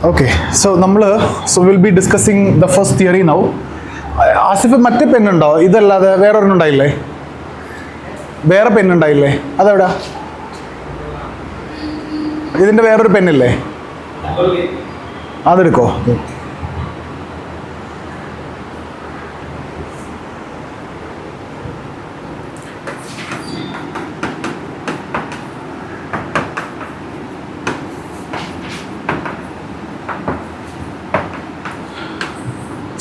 Okay, so we'll be discussing the first theory now. Asif matte pen undo idallade vera ornu undayille vera pen undayille adavada idinte vera oru pen ille adedukko.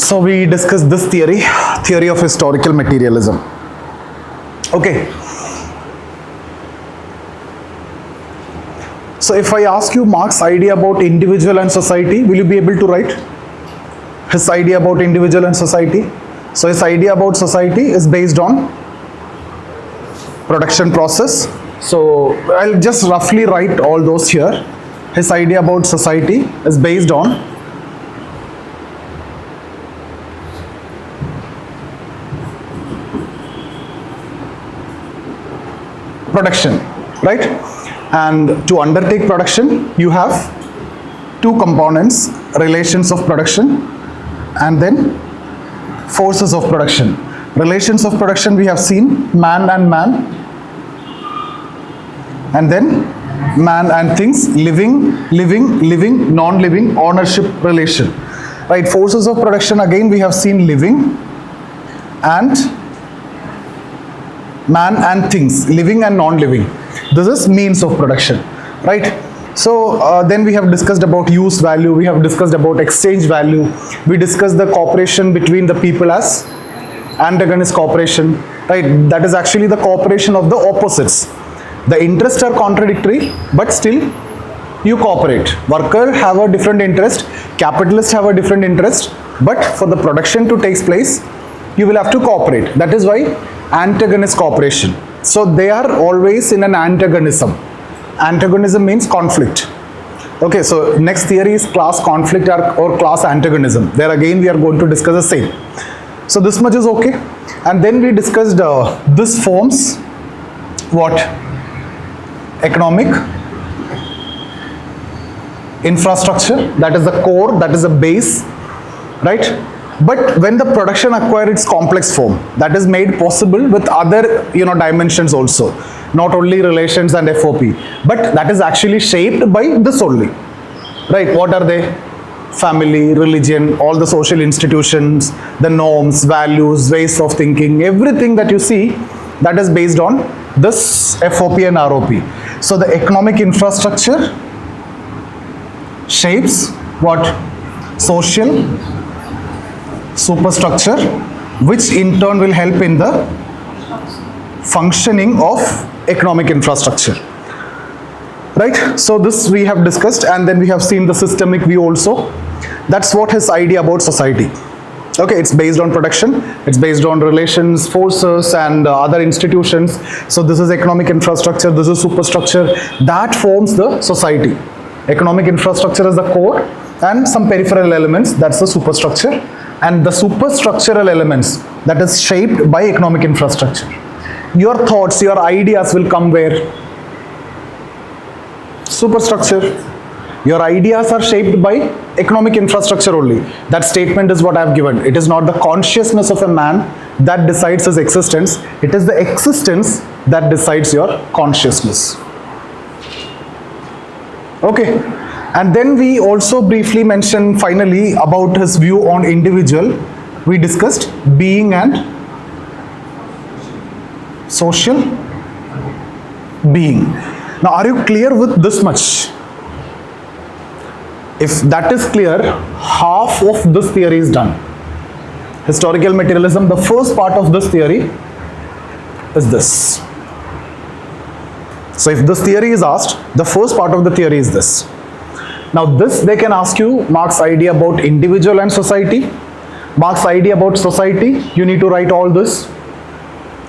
So we discussed this theory of historical materialism. Okay. So if I ask you Marx's idea about individual and society, will you be able to write his idea about individual and society? So his idea about society is based on production process. So I'll just roughly write all those here. His idea about society is based on production, right? And to undertake production, you have two components: relations of production and then forces of production. Relations of production we have seen man and man, and then man and things, living, non-living, ownership relation, right? Forces of production, again we have seen living and man and things, living and non-living. This is means of production, right? So then we have discussed about use value, we have discussed about exchange value, we discussed the cooperation between the people as antagonist cooperation, right? That is actually the cooperation of the opposites. The interests are contradictory, but still you cooperate. Worker have a different interest, capitalists have a different interest, but for the production to take place, you will have to cooperate. That is why antagonist cooperation. So they are always in an antagonism. Antagonism means conflict. Okay, so next theory is class conflict or class antagonism. There again we are going to discuss the same. So this much is okay. And then we discussed this forms what? Economic infrastructure, that is the core, that is the base, right? But when the production acquires its complex form, that is made possible with other dimensions also, not only relations and FOP, but that is actually shaped by this only, right? What are they? Family, religion, all the social institutions, the norms, values, ways of thinking, everything that you see, that is based on this FOP and ROP. So the economic infrastructure shapes what? Social superstructure, which in turn will help in the functioning of economic infrastructure, right? So this we have discussed, and then we have seen the systemic view also. That's what his idea about society. Okay, it's based on production, it's based on relations, forces and other institutions. So this is economic infrastructure, this is superstructure, that forms the society. Economic infrastructure is the core and some peripheral elements, that's the superstructure. And the superstructural elements, that is shaped by economic infrastructure. Your thoughts, your ideas will come where? Superstructure. Your ideas are shaped by economic infrastructure only. That statement is what I have given. It is not the consciousness of a man that decides his existence, it is the existence that decides your consciousness. Okay. And then we also briefly mentioned finally about his view on individual. We discussed being and social being. Now are you clear with this much? If that is clear, half of this theory is done. Historical materialism, the first part of this theory is this. So if this theory is asked, the first part of the theory is this. Now this they can ask you Marx's idea about individual and society. Marx's idea about society, you need to write all this.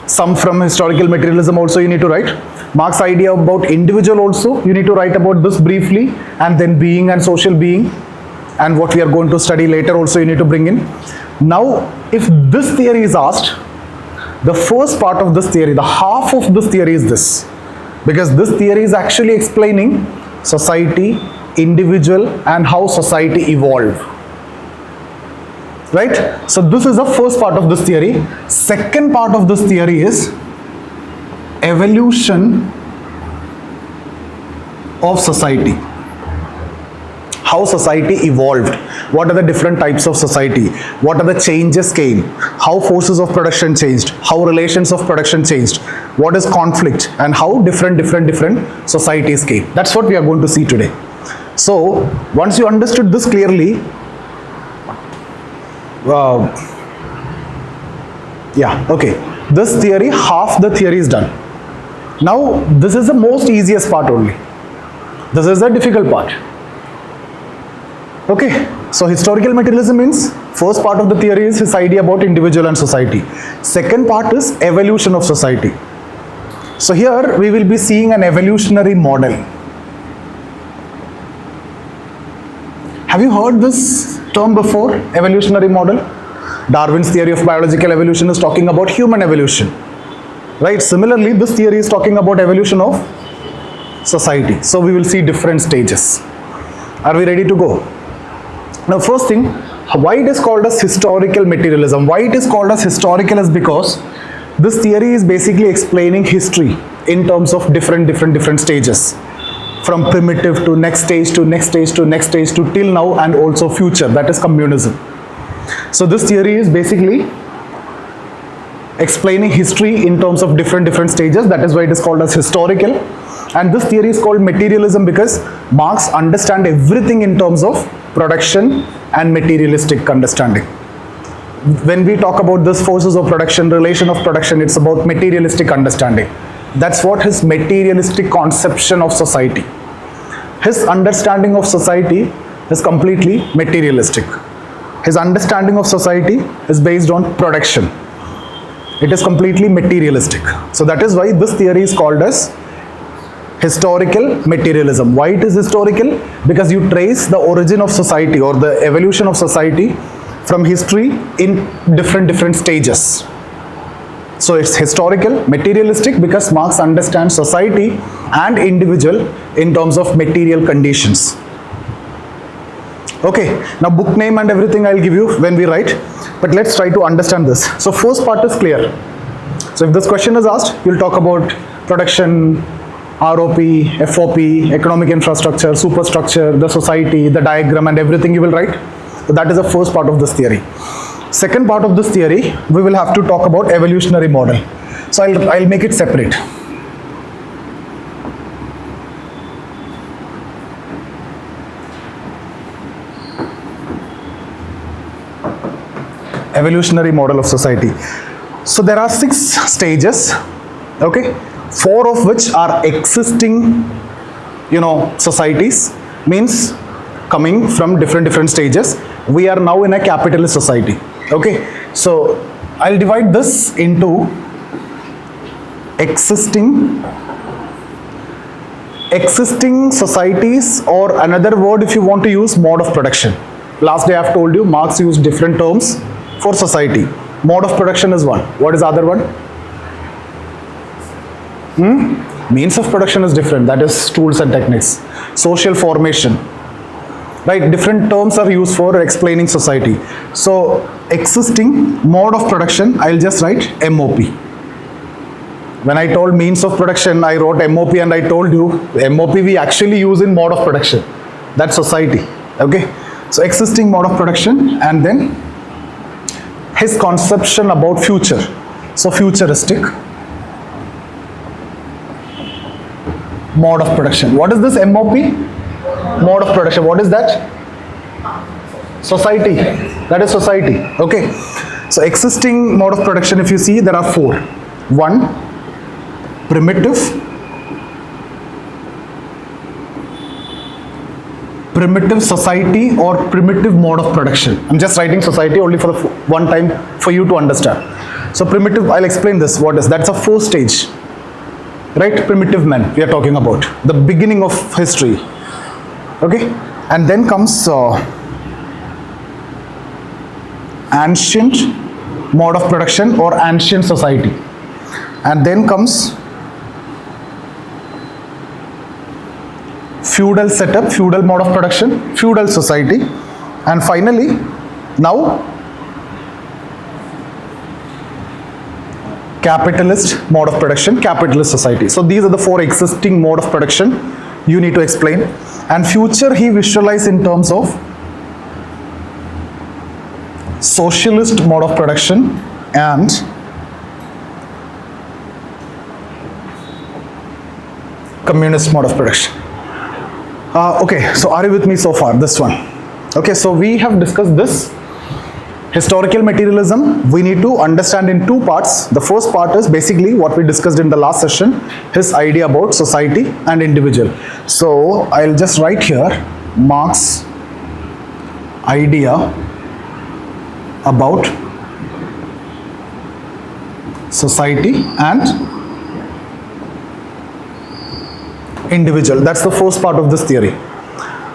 Some from historical materialism also you need to write. Marx's idea about individual also, you need to write about this briefly, and then being and social being, and what we are going to study later also you need to bring in. Now if this theory is asked, the first part of this theory, the half of this theory is this. because this theory is actually explaining society, individual and how society evolved. Right? So this is the first part of this theory. Second part of this theory is evolution of society. How society evolved. What are the different types of society? What are the changes came? How forces of production changed? How relations of production changed? What is conflict? And how different societies came. That's what we are going to see today. So, once you understood this clearly, this theory, half the theory is done. Now, this is the most easiest part only. This is the difficult part. Okay, so historical materialism means first part of the theory is his idea about individual and society. Second part is evolution of society. So here we will be seeing an evolutionary model. Have you heard this term before? Evolutionary model? Darwin's theory of biological evolution is talking about human evolution. Right? Similarly, this theory is talking about evolution of society. So we will see different stages. Are we ready to go? Now, first thing, why it is called as historical materialism? Why it is called as historical is because this theory is basically explaining history in terms of different stages. From primitive to next stage to next stage to next stage to till now and also future, that is communism. So this theory is basically explaining history in terms of different stages. That is why it is called as historical. And this theory is called materialism because Marx understands everything in terms of production and materialistic understanding. When we talk about this forces of production, relation of production, it's about materialistic understanding. That's what his materialistic conception of society. His understanding of society is completely materialistic. His understanding of society is based on production. It is completely materialistic. So that is why this theory is called as historical materialism. Why it is historical? Because you trace the origin of society or the evolution of society from history in different stages. So it's historical, materialistic because Marx understands society and individual in terms of material conditions. Okay, now book name and everything I'll give you when we write, but let's try to understand this. So first part is clear. So if this question is asked, you'll talk about production, ROP, FOP, economic infrastructure, superstructure, the society, the diagram and everything you will write. So that is the first part of this theory. Second part of this theory, we will have to talk about evolutionary model. So I'll make it separate. Evolutionary model of society. So there are 6 stages, okay, 4 of which are existing, societies, means coming from different stages. We are now in a capitalist society, okay. So I'll divide this into existing societies, or another word if you want to use, mode of production. Last day I've told you Marx used different terms for society. Mode of production is one. What is the other one? Means of production is different. That is tools and techniques. Social formation. Right? Different terms are used for explaining society. So existing mode of production, I'll just write MOP. When I told means of production, I wrote MOP and I told you MOP we actually use in mode of production. That's society. Okay. So existing mode of production, and then his conception about future. So futuristic mode of production. What is this MOP? Mode of production. What is that? Society. That is society. Okay. So existing mode of production, if you see, there are 4. 1, primitive society or primitive mode of production. I'm just writing society only for the one time for you to understand. So primitive, I'll explain this. What is? That's a 4th stage. Right? Primitive men we are talking about. The beginning of history. Okay? And then comes ancient mode of production or ancient society. And then comes feudal setup, feudal mode of production, feudal society, and finally now capitalist mode of production, capitalist society. So these are the four existing mode of production you need to explain, and future he visualized in terms of socialist mode of production and communist mode of production. Okay, so are you with me so far, this one? Okay, so we have discussed this. Historical materialism, we need to understand in two parts. The first part is basically what we discussed in the last session, his idea about society and individual. So I'll just write here, Marx idea about society and individual. That's the first part of this theory.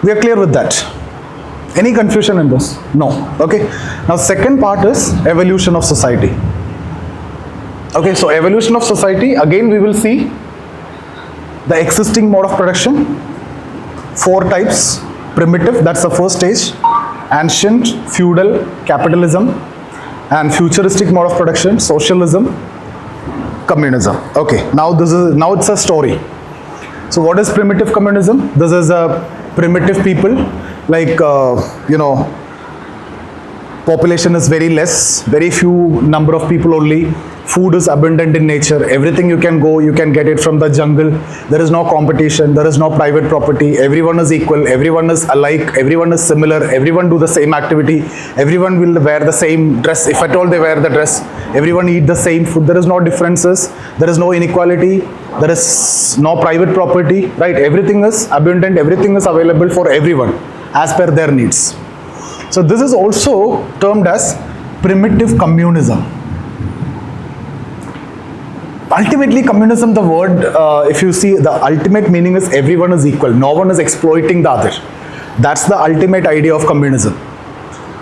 We are clear with that? Any confusion in this? No. Okay. Now second part is evolution of society. Okay, so evolution of society, again we will see the existing mode of production, four types. Primitive, that's the first stage. Ancient, feudal, capitalism, and futuristic mode of production, socialism, communism. Okay, now it's a story. So what is primitive communism? This is a primitive people, like population is very less, very few number of people only, food is abundant in nature, everything you can get it from the jungle, there is no competition, there is no private property, everyone is equal, everyone is alike, everyone is similar, everyone do the same activity, everyone will wear the same dress, if at all they wear the dress, everyone eat the same food, there is no differences, there is no inequality, there is no private property, right? Everything is abundant, everything is available for everyone as per their needs. So this is also termed as primitive communism. Ultimately, communism, the word, if you see, the ultimate meaning is everyone is equal. No one is exploiting the other. That's the ultimate idea of communism.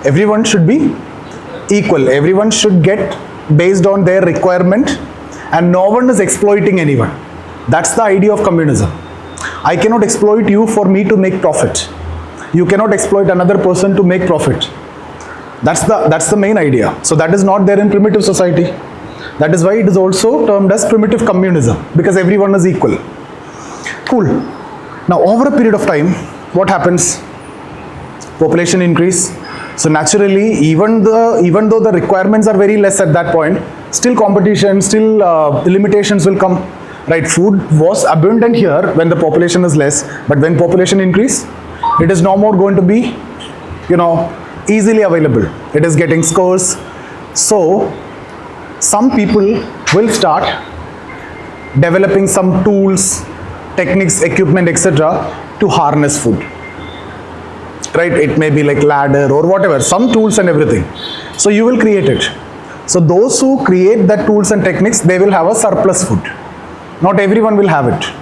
Everyone should be equal. Everyone should get based on their requirement, and no one is exploiting anyone. That's the idea of communism. I cannot exploit you for me to make profit. You cannot exploit another person to make profit. That's the main idea. So that is not there in primitive society. That is why it is also termed as primitive communism, because everyone is equal. Cool. Now over a period of time, what happens? Population increase. So naturally, even though the requirements are very less at that point, still competition, still limitations will come. Right? Food was abundant here when the population is less, but when population increase, it is no more going to be, easily available. It is getting scarce. So some people will start developing some tools, techniques, equipment, etc. to harness food. Right? It may be like ladder or whatever, some tools and everything. So you will create it. So those who create the tools and techniques, they will have a surplus food. Not everyone will have it.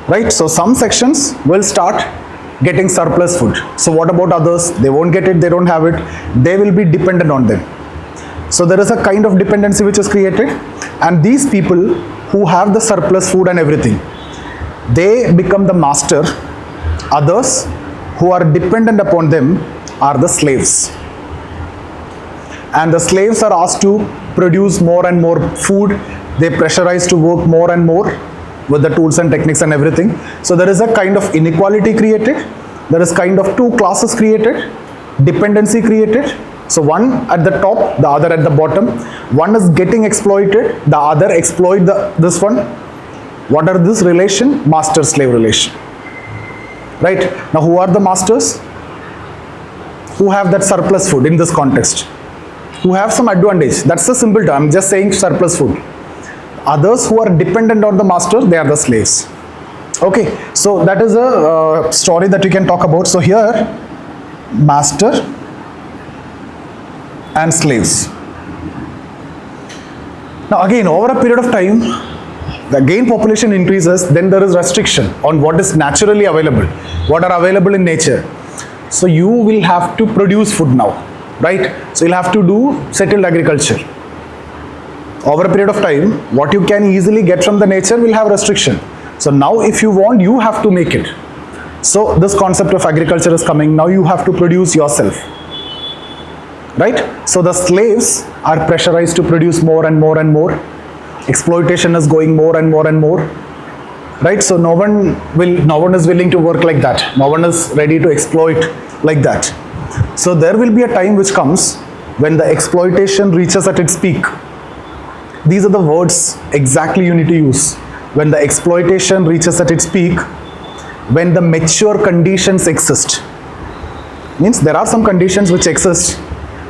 Right? So some sections will start getting surplus food. So what about others? They won't get it, they don't have it. They will be dependent on them. So there is a kind of dependency which is created, and these people who have the surplus food and everything, they become the master. Others who are dependent upon them are the slaves. And the slaves are asked to produce more and more food. They pressurize to work more and more with the tools and techniques and everything. So there is a kind of inequality created. There is kind of two classes created, dependency created. So one at the top, the other at the bottom. One is getting exploited, the other exploit this one. What are this relation? Master-slave relation. Right? Now who are the masters? Who have that surplus food in this context? Who have some advantage. That's the simple term. I'm just saying surplus food. Others who are dependent on the master, they are the slaves. Okay, so that is a story that we can talk about. So here, master and slaves. Now again, over a period of time, again population increases, then there is restriction on what is naturally available, what are available in nature. So you will have to produce food now, right? So you'll have to do settled agriculture. Over a period of time, what you can easily get from the nature will have restriction. So now if you want, you have to make it. So this concept of agriculture is coming. Now you have to produce yourself. Right? So the slaves are pressurized to produce more and more and more. Exploitation is going more and more and more. Right? So no one is willing to work like that. No one is ready to exploit like that. So there will be a time which comes when the exploitation reaches at its peak. These are the words exactly you need to use. When the exploitation reaches at its peak, when the mature conditions exist. Means there are some conditions which exist.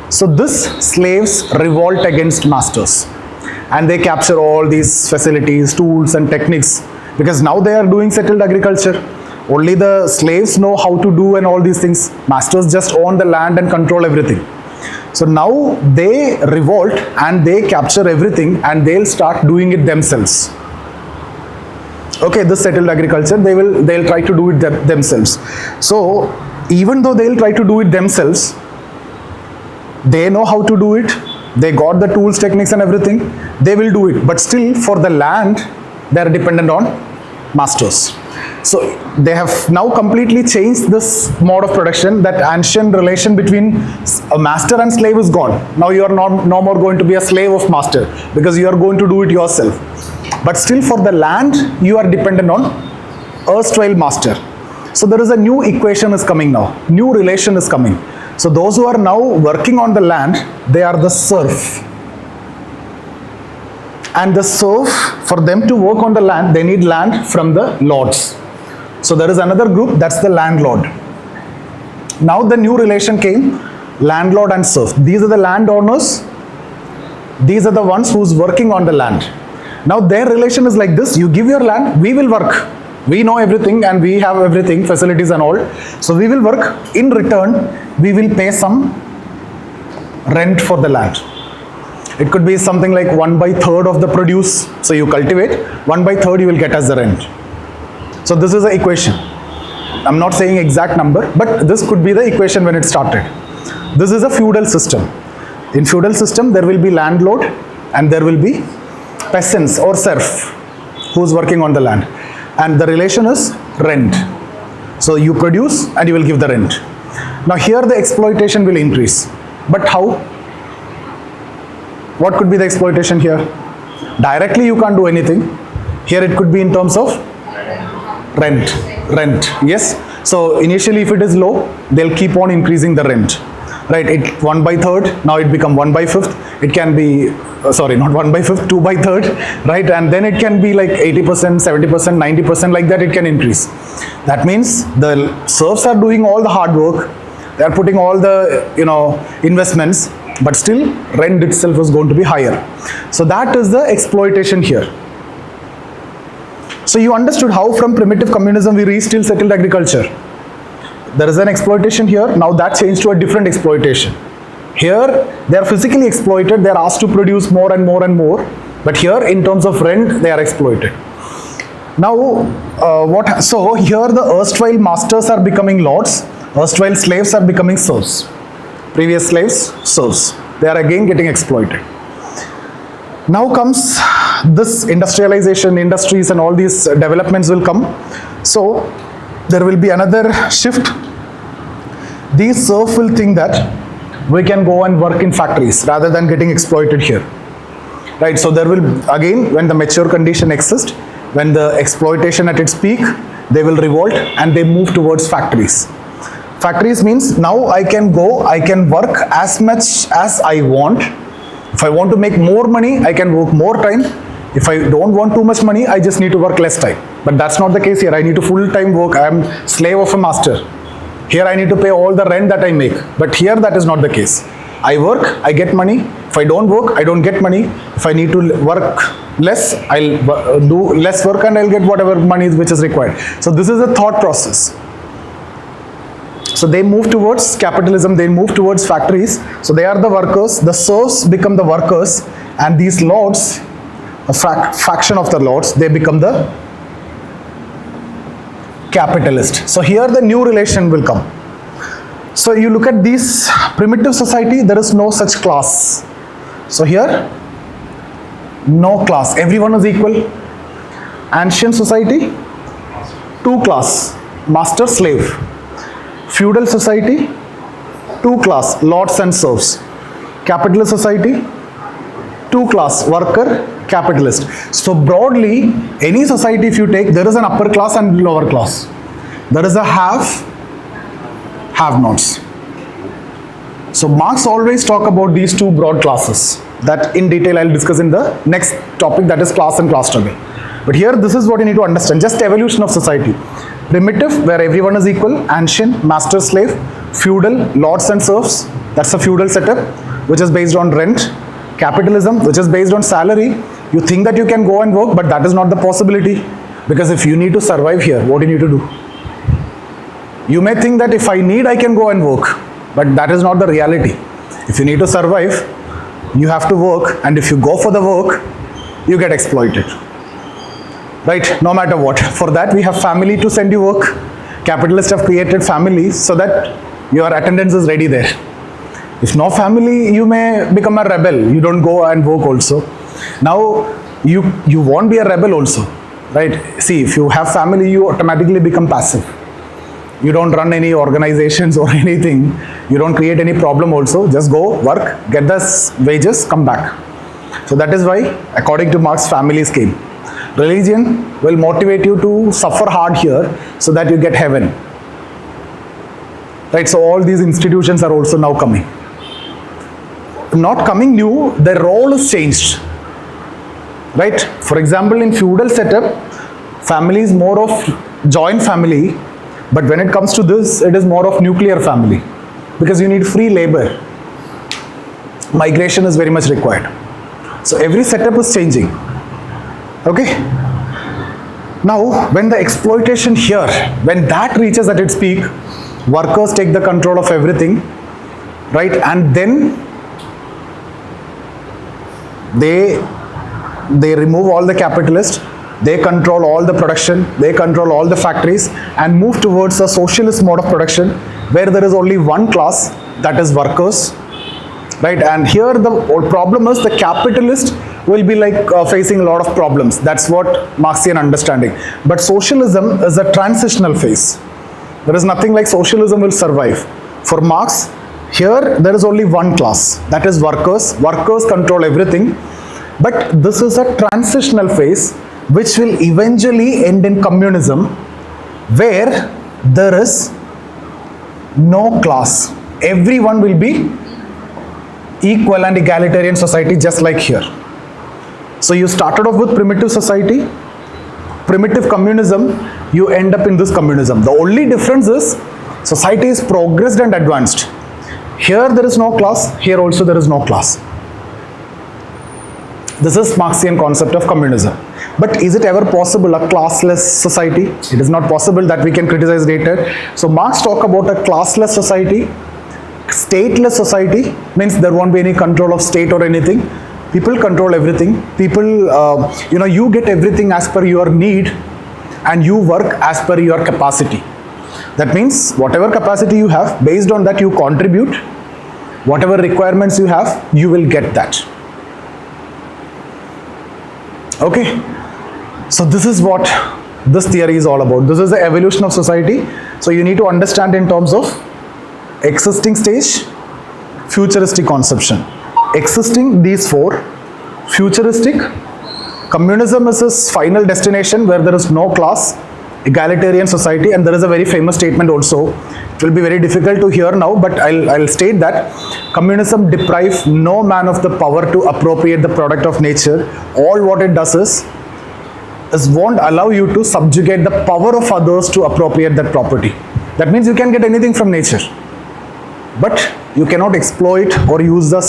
So this slaves revolt against masters. And they capture all these facilities, tools and techniques. Because now they are doing settled agriculture. Only the slaves know how to do and all these things. Masters just own the land and control everything. So now they revolt and they capture everything and they'll start doing it themselves. Okay, this settled agriculture, they'll try to do it themselves. So even though they'll try to do it themselves, they know how to do it. They got the tools, techniques and everything. They will do it. But still for the land, they are dependent on masters. So they have now completely changed this mode of production. That ancient relation between a master and slave is gone. Now you are no more going to be a slave of master because you are going to do it yourself. But still for the land, you are dependent on erstwhile master. So there is a new equation is coming now. New relation is coming. So those who are now working on the land, they are the serf. And the serf, for them to work on the land, they need land from the lords. So there is another group, that's the landlord. Now the new relation came, landlord and serf. These are the landowners. These are the ones who's working on the land. Now their relation is like this: you give your land, we will work. We know everything and we have everything, facilities and all. So we will work. In return, we will pay some rent for the land. It could be something like 1/3 of the produce. So you cultivate, 1/3 you will get as the rent. So this is the equation. I'm not saying exact number, but this could be the equation when it started. This is a feudal system. In feudal system, there will be landlord and there will be peasants or serf who's working on the land. And the relation is rent. So you produce and you will give the rent. Now here the exploitation will increase. But how? What could be the exploitation here? Directly you can't do anything. Here it could be in terms of rent, yes. So initially if it is low, they'll keep on increasing the rent, right? It 1/3, now it become 1/5. It can be, sorry, not 1/5, 2/3, right? And then it can be like 80%, 70%, 90%, like that it can increase. That means the serfs are doing all the hard work. They are putting all the, investments, but still rent itself is going to be higher. So that is the exploitation here. So you understood how from primitive communism we reached till settled agriculture. There is an exploitation here. Now that changed to a different exploitation. Here they are physically exploited. They are asked to produce more and more and more. But here in terms of rent, they are exploited. Now so here the erstwhile masters are becoming lords. Erstwhile slaves are becoming serfs. Previous slaves, serfs. They are again getting exploited. Now comes this industrialization, industries and all these developments will come. So there will be another shift. These serfs will think that we can go and work in factories rather than getting exploited here. Right, so there will, again, when the mature condition exists, when the exploitation at its peak, they will revolt and they move towards factories. Factories means now I can go, I can work as much as I want. If I want to make more money, I can work more time. If I don't want too much money, I just need to work less time. But that's not the case here. I need to full-time work. I am slave of a master. Here I need to pay all the rent that I make. But here that is not the case. I work, I get money. If I don't work, I don't get money. If I need to work less, I'll do less work and I'll get whatever money which is required. So this is a thought process. So they move towards capitalism, they move towards factories. So they are the workers, the serfs become the workers, and these lords, a faction of the lords, they become the capitalist. So here the new relation will come. So you look at this primitive society, there is no such class. So here, no class, everyone is equal. Ancient society, two class, master slave. Feudal society, two class, lords and serfs. Capitalist society, two class, worker, capitalist. So broadly, any society if you take, there is an upper class and lower class. There is a have-nots. So Marx always talk about these two broad classes that in detail I'll discuss in the next topic, that is class and class struggle. But here this is what you need to understand, just evolution of society. Primitive, where everyone is equal. Ancient, master slave. Feudal, lords and serfs, that's a feudal setup which is based on rent. Capitalism, which is based on salary. You think that you can go and work, but that is not the possibility, because if you need to survive here, what do you need to do? You may think that if I need, I can go and work, but that is not the reality. If you need to survive, you have to work, and if you go for the work, you get exploited, right? No matter what. For that we have family to send you work. Capitalists have created families so that your attendance is ready there. If no family, you may become a rebel. You don't go and work also. Now you won't be a rebel also, right? See, if you have family, you automatically become passive. You don't run any organizations or anything. You don't create any problem also. Just go, work, get the wages, come back. So that is why, according to Marx, families came. Religion will motivate you to suffer hard here so that you get heaven. Right? So all these institutions are also now coming. Not coming new, their role is changed. Right? For example, in feudal setup, family is more of joint family, but when it comes to this, it is more of nuclear family, because you need free labor. Migration is very much required. So every setup is changing. Okay? Now, when the exploitation here, when that reaches at its peak, workers take the control of everything, right? And then they remove all the capitalists, they control all the production, they control all the factories, and move towards a socialist mode of production where there is only one class, that is workers, right? And here the problem is the capitalist will be like facing a lot of problems. That's what Marxian understanding. But socialism is a transitional phase. There is nothing like socialism will survive. For Marx, here there is only one class, that is workers. Workers control everything. But this is a transitional phase which will eventually end in communism, where there is no class. Everyone will be equal and egalitarian society, just like here. So you started off with primitive society, primitive communism, you end up in this communism. The only difference is society is progressed and advanced. Here there is no class, here also there is no class. This is Marxian concept of communism. But is it ever possible a classless society? It is not possible, that we can criticize later. So Marx talk about a classless society. Stateless society means there won't be any control of state or anything. People control everything. People, you get everything as per your need, and you work as per your capacity. That means whatever capacity you have, based on that you contribute. Whatever requirements you have, you will get that. Okay, so this is what this theory is all about. This is the evolution of society. So you need to understand in terms of existing stage, futuristic conception. Existing, these four. Futuristic, communism is its final destination where there is no class, egalitarian society, and there is a very famous statement also. It will be very difficult to hear now, but I'll state that communism deprives no man of the power to appropriate the product of nature. All what it does is won't allow you to subjugate the power of others to appropriate that property. That means you can get anything from nature, but you cannot exploit or use the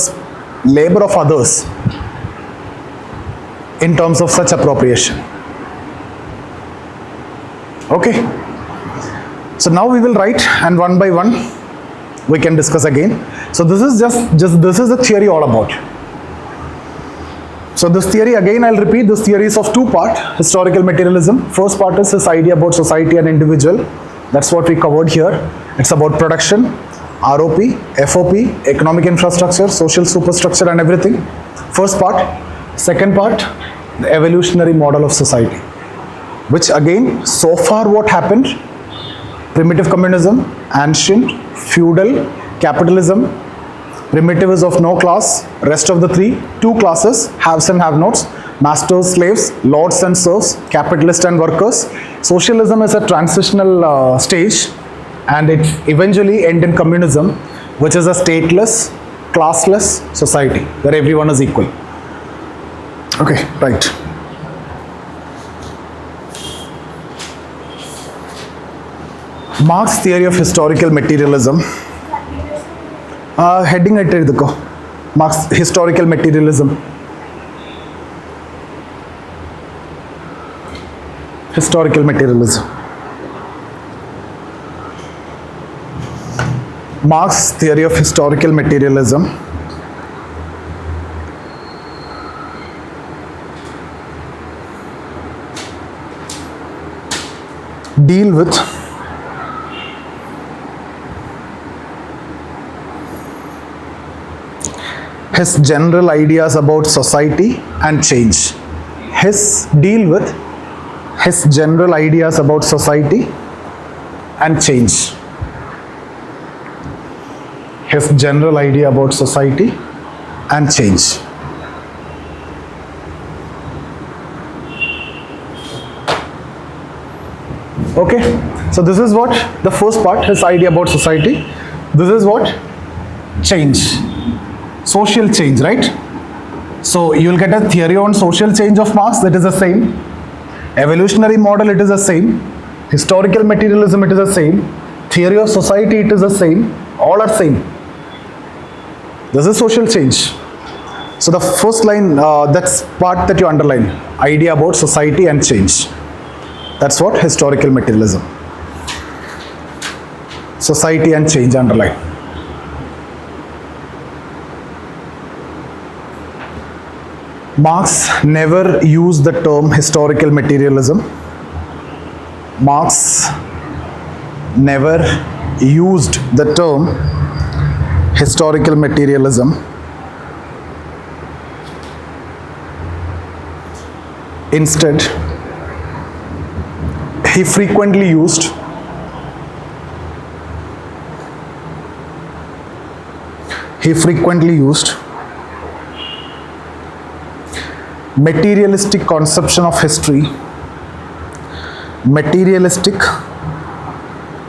labor of others in terms of such appropriation. Okay. So now we will write, and one by one we can discuss again. So this is just this is the theory all about. So this theory, again I'll repeat, this theory is of two parts. Historical materialism. First part is this idea about society and individual. That's what we covered here. It's about production, ROP, FOP, economic infrastructure, social superstructure and everything. First part. Second part, the evolutionary model of society. which again, so far what happened? Primitive communism, ancient, feudal, capitalism, primitive is of no class, rest of the two classes, haves and have-nots, masters, slaves, lords and serfs, capitalists and workers. Socialism is a transitional stage, and it eventually ends in communism, which is a stateless, classless society where everyone is equal. Okay, right. Marx theory of historical materialism. Heading at it, Marx historical materialism. Historical materialism. Marx theory of historical materialism deal with his general ideas about society and change. His general ideas about society and change. His general idea about society and change. Okay, so this is what the first part, his idea about society. This is what? Change. Social change, right? So you will get a theory on social change of Marx, that is the same. Evolutionary model, it is the same. Historical materialism, it is the same. Theory of society, it is the same. All are same. This is social change. So the first line, that's part that you underline. Idea about society and change. That's what historical materialism. Society and change, underline. Marx never used the term historical materialism. Marx never used the term historical materialism. Instead, he frequently used materialistic conception of history, materialistic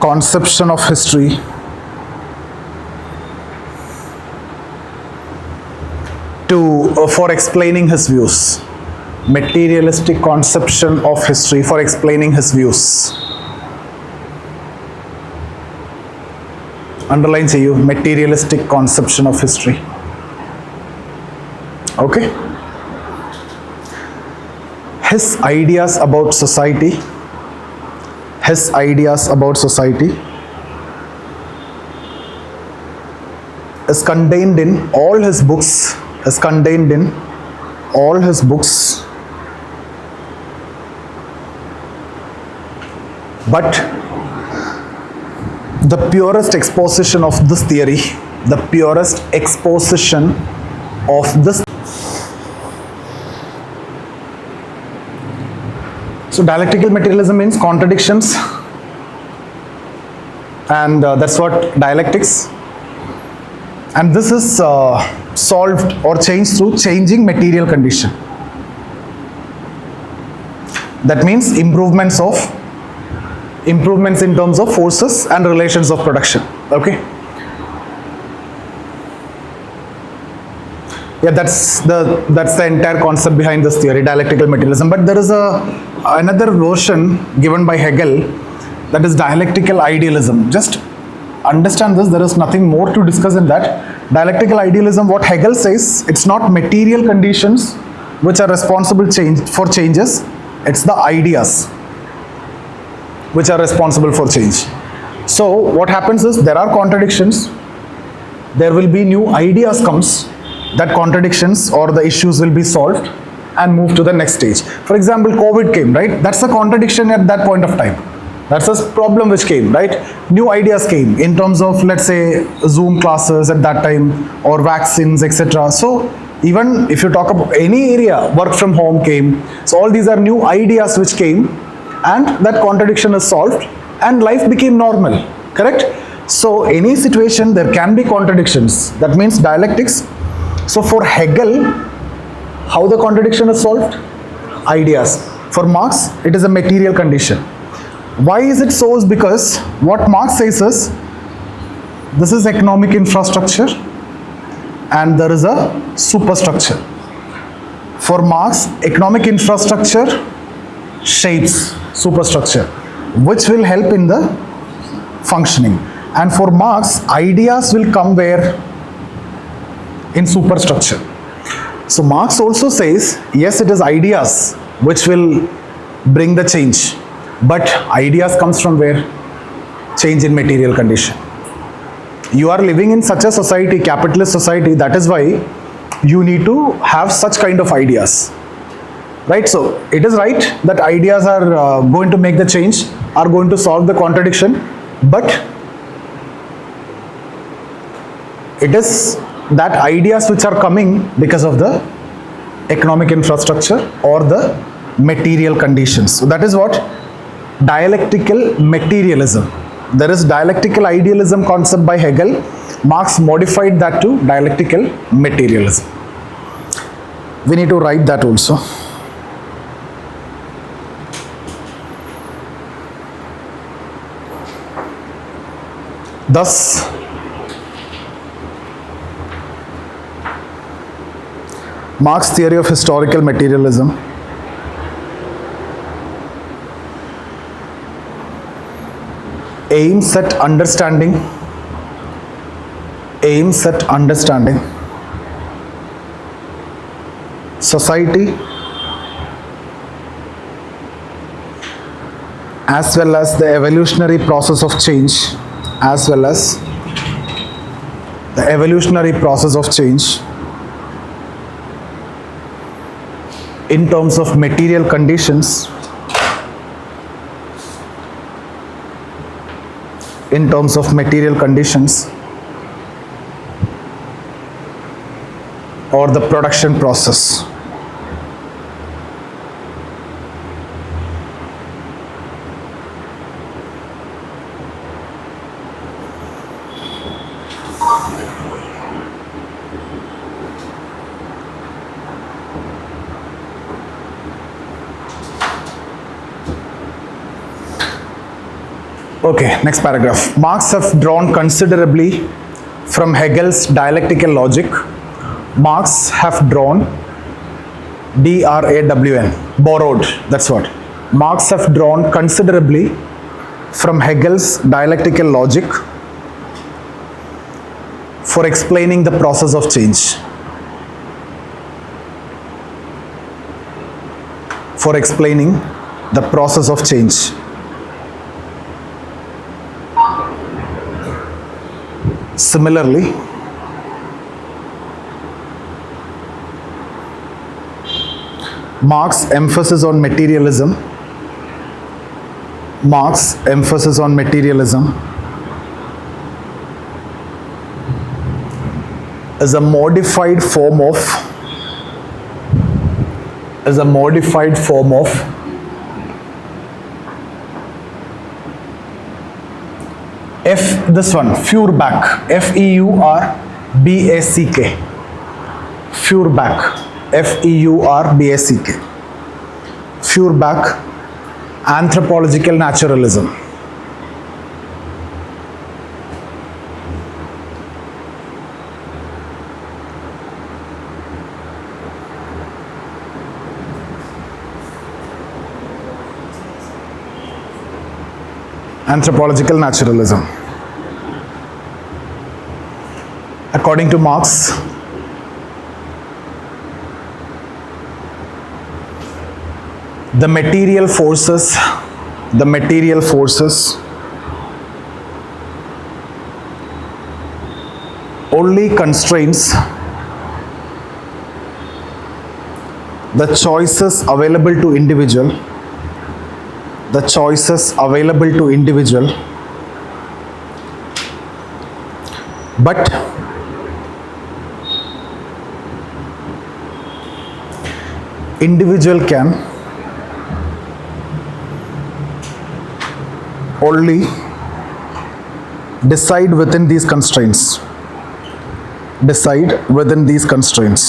conception of history for explaining his views. Materialistic conception of history for explaining his views. Underline cheyu, materialistic conception of history. Okay. His ideas about society is contained in all his books, but the purest exposition of this theory, so dialectical materialism means contradictions, and that's what dialectics. And this is solved or changed through changing material condition. That means improvements in terms of forces and relations of production. Okay. Yeah, that's the entire concept behind this theory, dialectical materialism. But there is another version given by Hegel, that is dialectical idealism. Just understand this, there is nothing more to discuss in that. Dialectical idealism, what Hegel says, it's not material conditions which are responsible for changes, it's the ideas which are responsible for change. So what happens is, there are contradictions, there will be new ideas comes, that contradictions or the issues will be solved and move to the next stage. For example, COVID came, right? That's a contradiction at that point of time. That's a problem which came, right? New ideas came in terms of, let's say, Zoom classes at that time, or vaccines, etc. So even if you talk about any area, work from home came. So all these are new ideas which came and that contradiction is solved and life became normal, correct? So any situation there can be contradictions, that means dialectics. So for Hegel, how the contradiction is solved? Ideas. For Marx, it is a material condition. Why is it so? Is because what Marx says is, this is economic infrastructure and there is a superstructure. For Marx, economic infrastructure shapes superstructure, which will help in the functioning. And for Marx, ideas will come where? In superstructure. So Marx also says, yes, it is ideas which will bring the change. But ideas comes from where? Change in material condition. You are living in such a society, capitalist society, that is why you need to have such kind of ideas. Right? So it is right that ideas are going to make the change, are going to solve the contradiction, but it is that ideas which are coming because of the economic infrastructure or the material conditions. So that is what? Dialectical materialism. There is dialectical idealism concept by Hegel. Marx modified that to dialectical materialism. We need to write that also. Thus, Marx's theory of historical materialism aims at understanding society as well as the evolutionary process of change, in terms of material conditions, or the production process. Okay, next paragraph. Marx have drawn considerably from Hegel's dialectical logic. Marx have drawn, D-R-A-W-N, borrowed, that's what. Marx have drawn considerably from Hegel's dialectical logic for explaining the process of change. Similarly, Marx's emphasis on materialism is a modified form of Feuerbach, F-E-U-R-B-A-C-K, Feuerbach, F-E-U-R-B-A-C-K, Feuerbach, anthropological naturalism. Anthropological naturalism. According to Marx, the material forces only constrains the choices available to individual, but individual can only decide within these constraints. Decide within these constraints.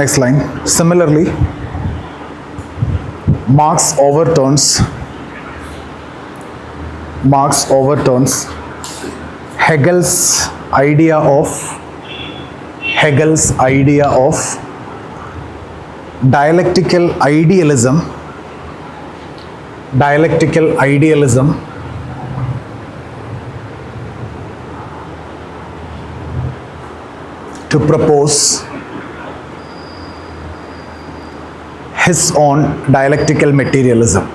Next line. Similarly, Marx overturns Hegel's idea of dialectical idealism to propose his own dialectical materialism.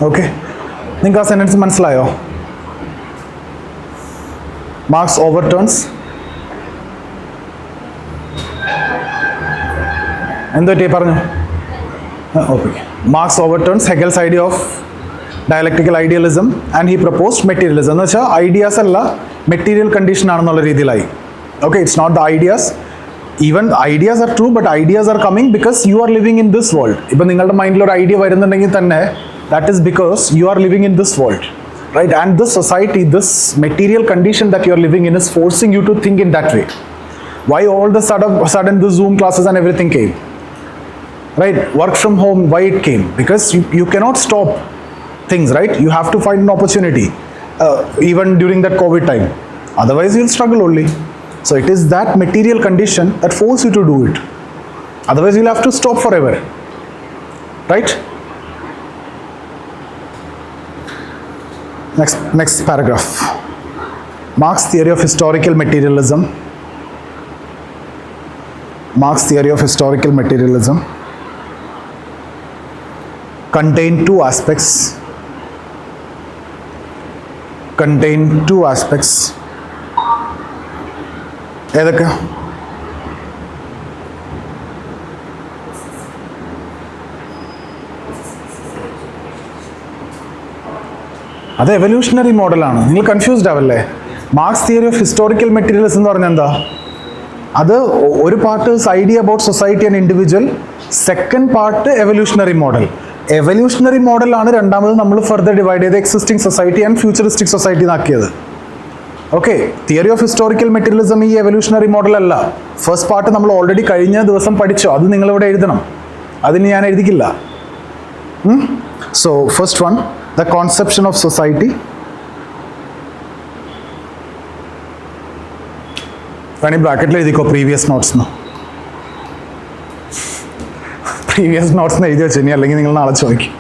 Okay, നിങ്ങൾക്ക് ആ sentence മനസ്സിലായോ? Marx overturns എന്തോ പറഞ്ഞു? Okay, Marx overturns Hegel's idea of dialectical idealism and he proposed materialism. എന്ന് വെച്ചാൽ ideas അല്ല, material condition ആണെന്നുള്ള രീതിയിലായി. Okay, it's not the ideas. Even ideas are true, but ideas are coming because you are living in this world. ഇപ്പം നിങ്ങളുടെ മൈൻഡിൽ ഒരു idea വരുന്നുണ്ടെങ്കിൽ തന്നെ that is because you are living in this world, right? And this society, this material condition that you are living in is forcing you to think in that way. Why all the sudden the Zoom classes and everything came, right? Work from home, why it came? Because you cannot stop things, right? You have to find an opportunity, even during that COVID time. Otherwise you'll struggle only. So it is that material condition that forces you to do it. Otherwise you'll have to stop forever, right? Next paragraph. Marx's theory of historical materialism. Marx's theory of historical materialism contain two aspects. ഏതൊക്കെ? അത് evolutionary മോഡലാണ്. നിങ്ങൾ confused ആവല്ലേ? Marx theory of historical materials എന്ന് പറഞ്ഞാൽ എന്താ? അത് ഒരു part idea about society and individual, second part evolutionary model. Evolutionary മോഡലാണ് രണ്ടാമത് നമ്മൾ ഫർദർ ഡിവൈഡ് ചെയ്ത് existing society and futuristic society എന്നാക്കിയത്. Okay, theory of historical materialism ഈ എവല്യൂഷണറി മോഡൽ അല്ല. ഫസ്റ്റ് പാർട്ട് നമ്മൾ ഓൾറെഡി കഴിഞ്ഞ ദിവസം പഠിച്ചോ, അത് നിങ്ങളിവിടെ എഴുതണം. അതിന് ഞാൻ എഴുതിക്കില്ല. So first one, the conception of society. Veni ബ്രാക്കറ്റിൽ എഴുതിക്കോ പ്രീവിയസ് നോട്ട്സ്. പ്രീവിയസ് നോട്ട്സ് എഴുതി വെച്ചു, ഇനി അല്ലെങ്കിൽ നിങ്ങൾ നാളെ ചോദിക്കും.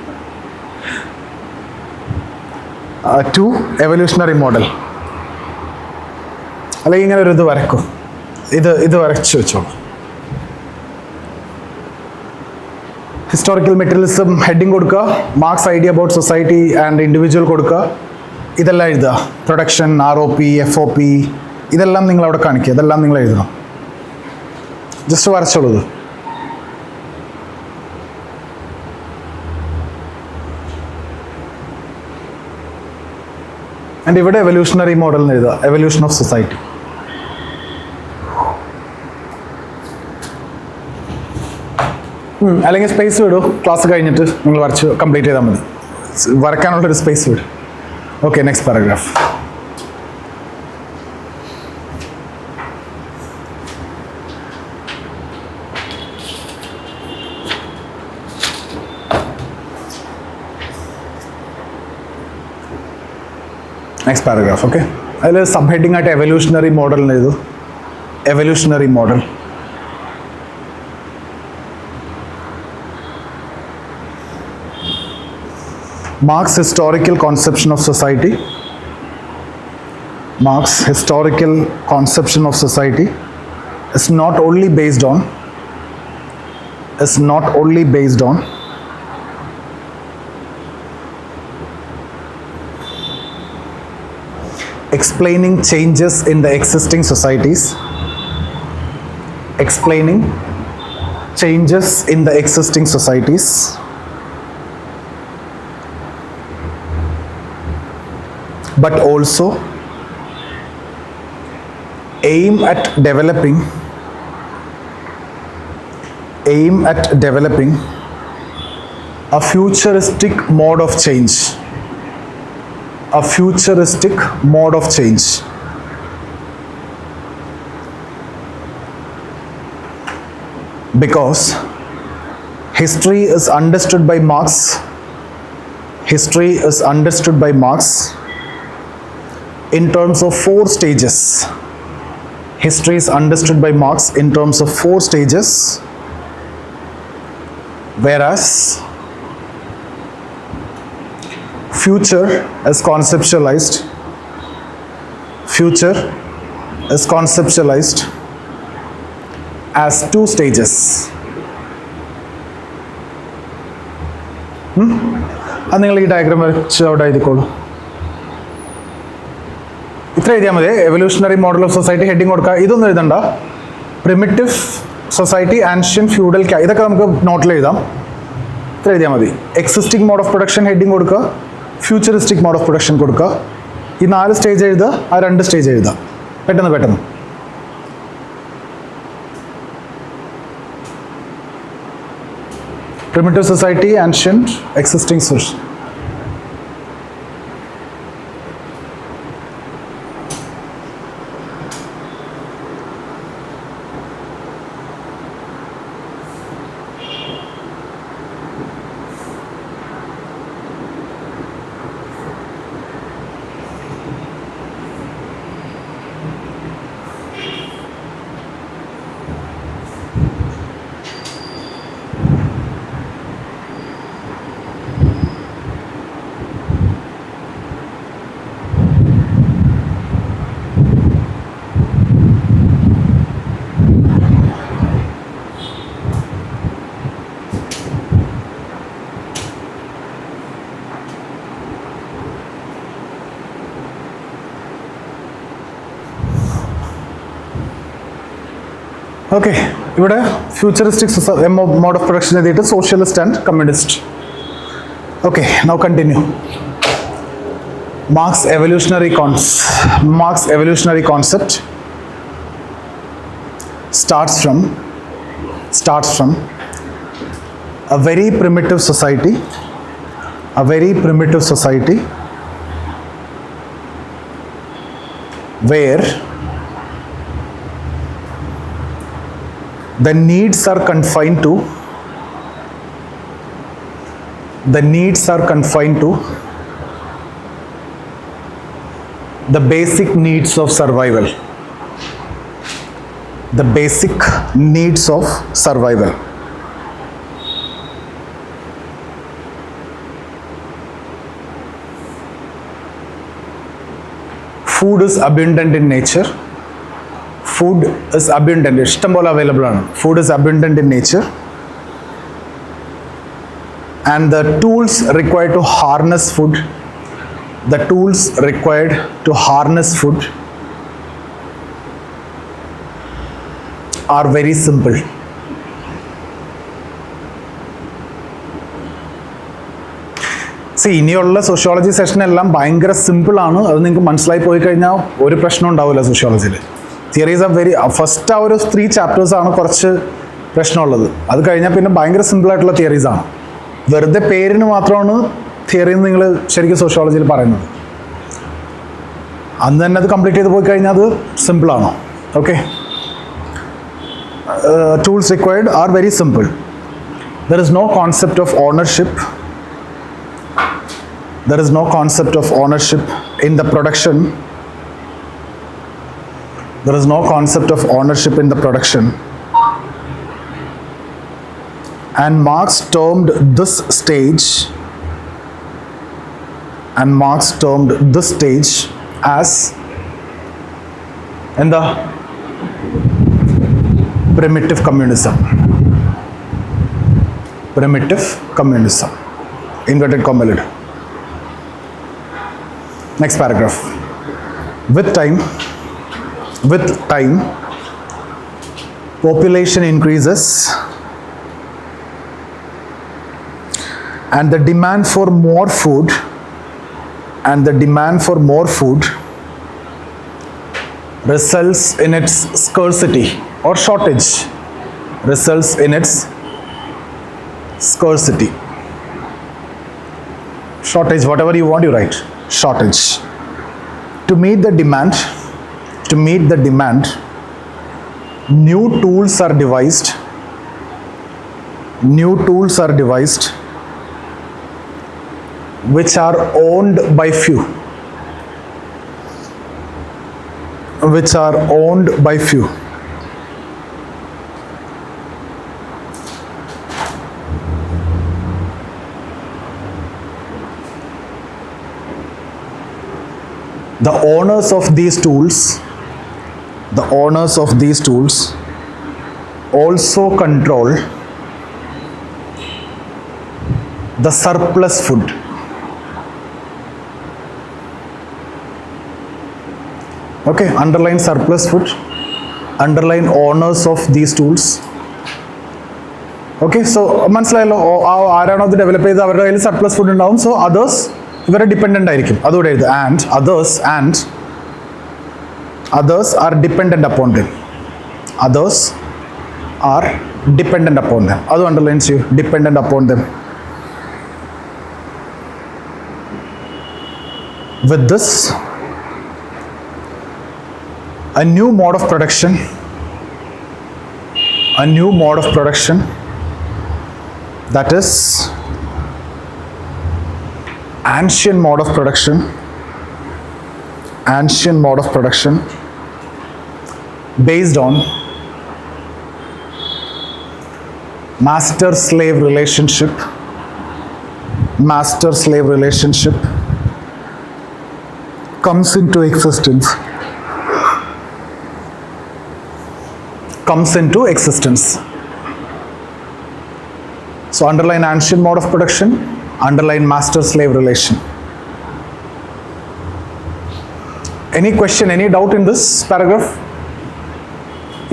2 എവല്യൂഷണറി മോഡൽ. അല്ലെങ്കിൽ ഇങ്ങനെ ഒരു ഇത് വരക്കും, ഇത് വരച്ചു വെച്ചോളൂ. ഹിസ്റ്റോറിക്കൽ മെറ്റീരിയലിസം ഹെഡിങ് കൊടുക്കുക, marks idea about society and individual കൊടുക്കുക, ഇതെല്ലാം എഴുതുക. പ്രൊഡക്ഷൻ, ROP, FOP, ഇതെല്ലാം നിങ്ങൾ അവിടെ കാണിക്കുക, ഇതെല്ലാം നിങ്ങൾ എഴുതണം. ജസ്റ്റ് വരച്ചോളൂ ഇത്. ആൻഡ് ഇവിടെ എവല്യൂഷണറി മോഡൽ എന്ന് എഴുതുക, എവല്യൂഷൻ ഓഫ് സൊസൈറ്റി. അല്ലെങ്കിൽ സ്പേസ് വിടൂ, ക്ലാസ് കഴിഞ്ഞിട്ട് നിങ്ങൾ വരച്ച് കംപ്ലീറ്റ് ചെയ്താൽ മതി. വരയ്ക്കാനുള്ളൊരു സ്പേസ് വിടും. Okay, next paragraph. Next paragraph. Okay, അതിൽ സബ് ഹെഡിങ് ആയിട്ട് എവല്യൂഷണറി മോഡൽ എന്ന് എഴുതും. Evolutionary model. Marx's historical conception of society. Marx's historical conception of society is not only based on explaining changes in the existing societies. Explaining changes in the existing societies. but also aim at developing a futuristic mode of change. A futuristic mode of change. Because history is understood by Marx. History is understood by Marx in terms of 4 stages. History is understood by Marx in terms of 4 stages, whereas future is conceptualized as 2 stages. അത് നിങ്ങൾ ഈ diagram വെച്ച് അവിടെ എഴുതിക്കോളൂ. ഇത്ര എഴുതിയാൽ മതി. Evolutionary model of society heading കൊടുക്കുക. ഇതൊന്നും എഴുതണ്ട. പ്രിമിറ്റീവ് സൊസൈറ്റി, ആൻഷ്യൻ ഫ്യൂഡൽ, ഇതൊക്കെ നമുക്ക് നോട്ടിൽ എഴുതാം. ഇത്ര എഴുതിയാൽ മതി. Existing mode of production heading കൊടുക്കുക, ഫ്യൂച്ചറിസ്റ്റിക് മോഡ് ഓഫ് പ്രൊഡക്ഷൻ കൊടുക്കുക. ഈ 4 സ്റ്റേജ് എഴുതുക, ആ 2 സ്റ്റേജ് എഴുതുക. പെട്ടെന്ന് primitive society, ancient, existing social. Okay, ഇവിടെ ഫ്യൂച്ചറിസ്റ്റിക് മോഡ് ഓഫ് പ്രൊഡക്ഷൻ എഴുതിയിട്ട് socialist and communist. Okay, now continue. Marx evolutionary concept starts from a very primitive society where the needs are confined to the basic needs of survival. Food is abundant in nature. ഇഷ്ടം പോലെ available ആണ്. Food is abundant in nature, and the tools required to harness food are very simple. ഇനിയുള്ള sociology session എല്ലാം ഭയങ്കര simple ആണ്. അത് നിങ്ങൾക്ക് മനസ്സിലായി പോയി കഴിഞ്ഞാൽ ഒരു പ്രശ്നം ഉണ്ടാവില്ല സോഷ്യോളജിയിൽ. തിയറീസ് ആർ വെരി ഫസ്റ്റ് ആ ഒരു 3 ചാപ്റ്റേഴ്സ് ആണ് കുറച്ച് പ്രശ്നമുള്ളത്. അത് കഴിഞ്ഞാൽ പിന്നെ ഭയങ്കര സിമ്പിളായിട്ടുള്ള തിയറീസ് ആണ്. വെറുതെ പേരിന് മാത്രമാണ് തിയറി എന്ന് നിങ്ങൾ ശരിക്കും സോഷ്യോളജിയിൽ പറയുന്നത്. അന്ന് തന്നെ അത് കംപ്ലീറ്റ് ചെയ്ത് പോയി കഴിഞ്ഞാൽ അത് സിമ്പിളാണ്. Okay, tools required are very simple. There is no concept of ownership. There is no concept of ownership in the production. And Marx termed this stage as in the primitive communism. Inverted comma lid. Next paragraph. With time, population increases and the demand for more food and the demand for more food results in its scarcity or shortage, results in its scarcity, shortage, whatever you want you write, shortage. To meet the demand, new tools are devised, which are owned by few, The owners of these tools also control the surplus food. Okay, underline surplus food, underline owners of these tools. Okay, so മനസ്സിലായല്ലോ, ആരാണോ ഇത് develop ചെയ്ത് അവരുടെ കയ്യിൽ surplus food ഉണ്ടാവും. So others ഇവരെ dependent ആയിരിക്കും. അതുകൂടെ എഴുതുക. And others are dependent upon them. Others are dependent upon them. അത് അണ്ടർലൈൻ ചെയ്യൂ, dependent upon them. With this, a new mode of production, that is ancient mode of production based on master slave relationship comes into existence. So underline ancient mode of production, underline master slave relation. Any question, any doubt in this paragraph?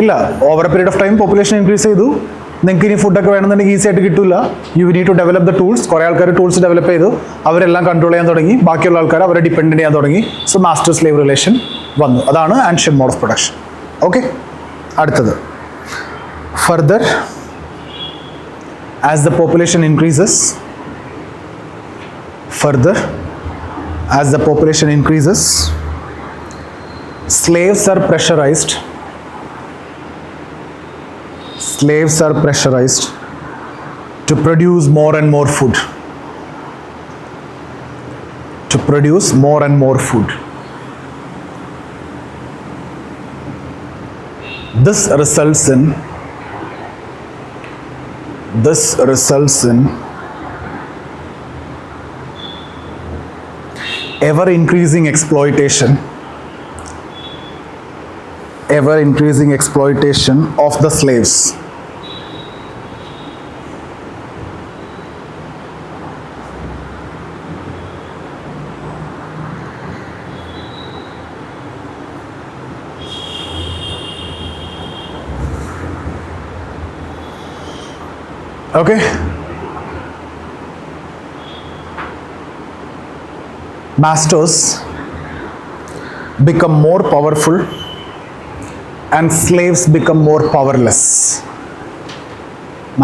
ഇല്ല. Over a period of time population increase ചെയ്തു, നിങ്ങൾക്ക് ഇനി ഫുഡൊക്കെ വേണമെന്നുണ്ടെങ്കിൽ easy ആയിട്ട് കിട്ടില്ല. You need to develop the tools. കുറേ ആൾക്കാർ ടൂൾസ് ഡെവലപ്പ് ചെയ്തു, അവരെല്ലാം കൺട്രോൾ ചെയ്യാൻ തുടങ്ങി, ബാക്കിയുള്ള ആൾക്കാർ അവരെ ഡിപ്പെൻഡ് ചെയ്യാൻ തുടങ്ങി. സോ മാസ്റ്റർ സ്ലേവ് റിലേഷൻ വന്നു. അതാണ് ancient mode of production. Okay, അടുത്തത്. Further as the population increases, slaves are pressurized to produce more and more food, this results in ever increasing exploitation of the slaves. Okay, masters become more powerful and slaves become more powerless.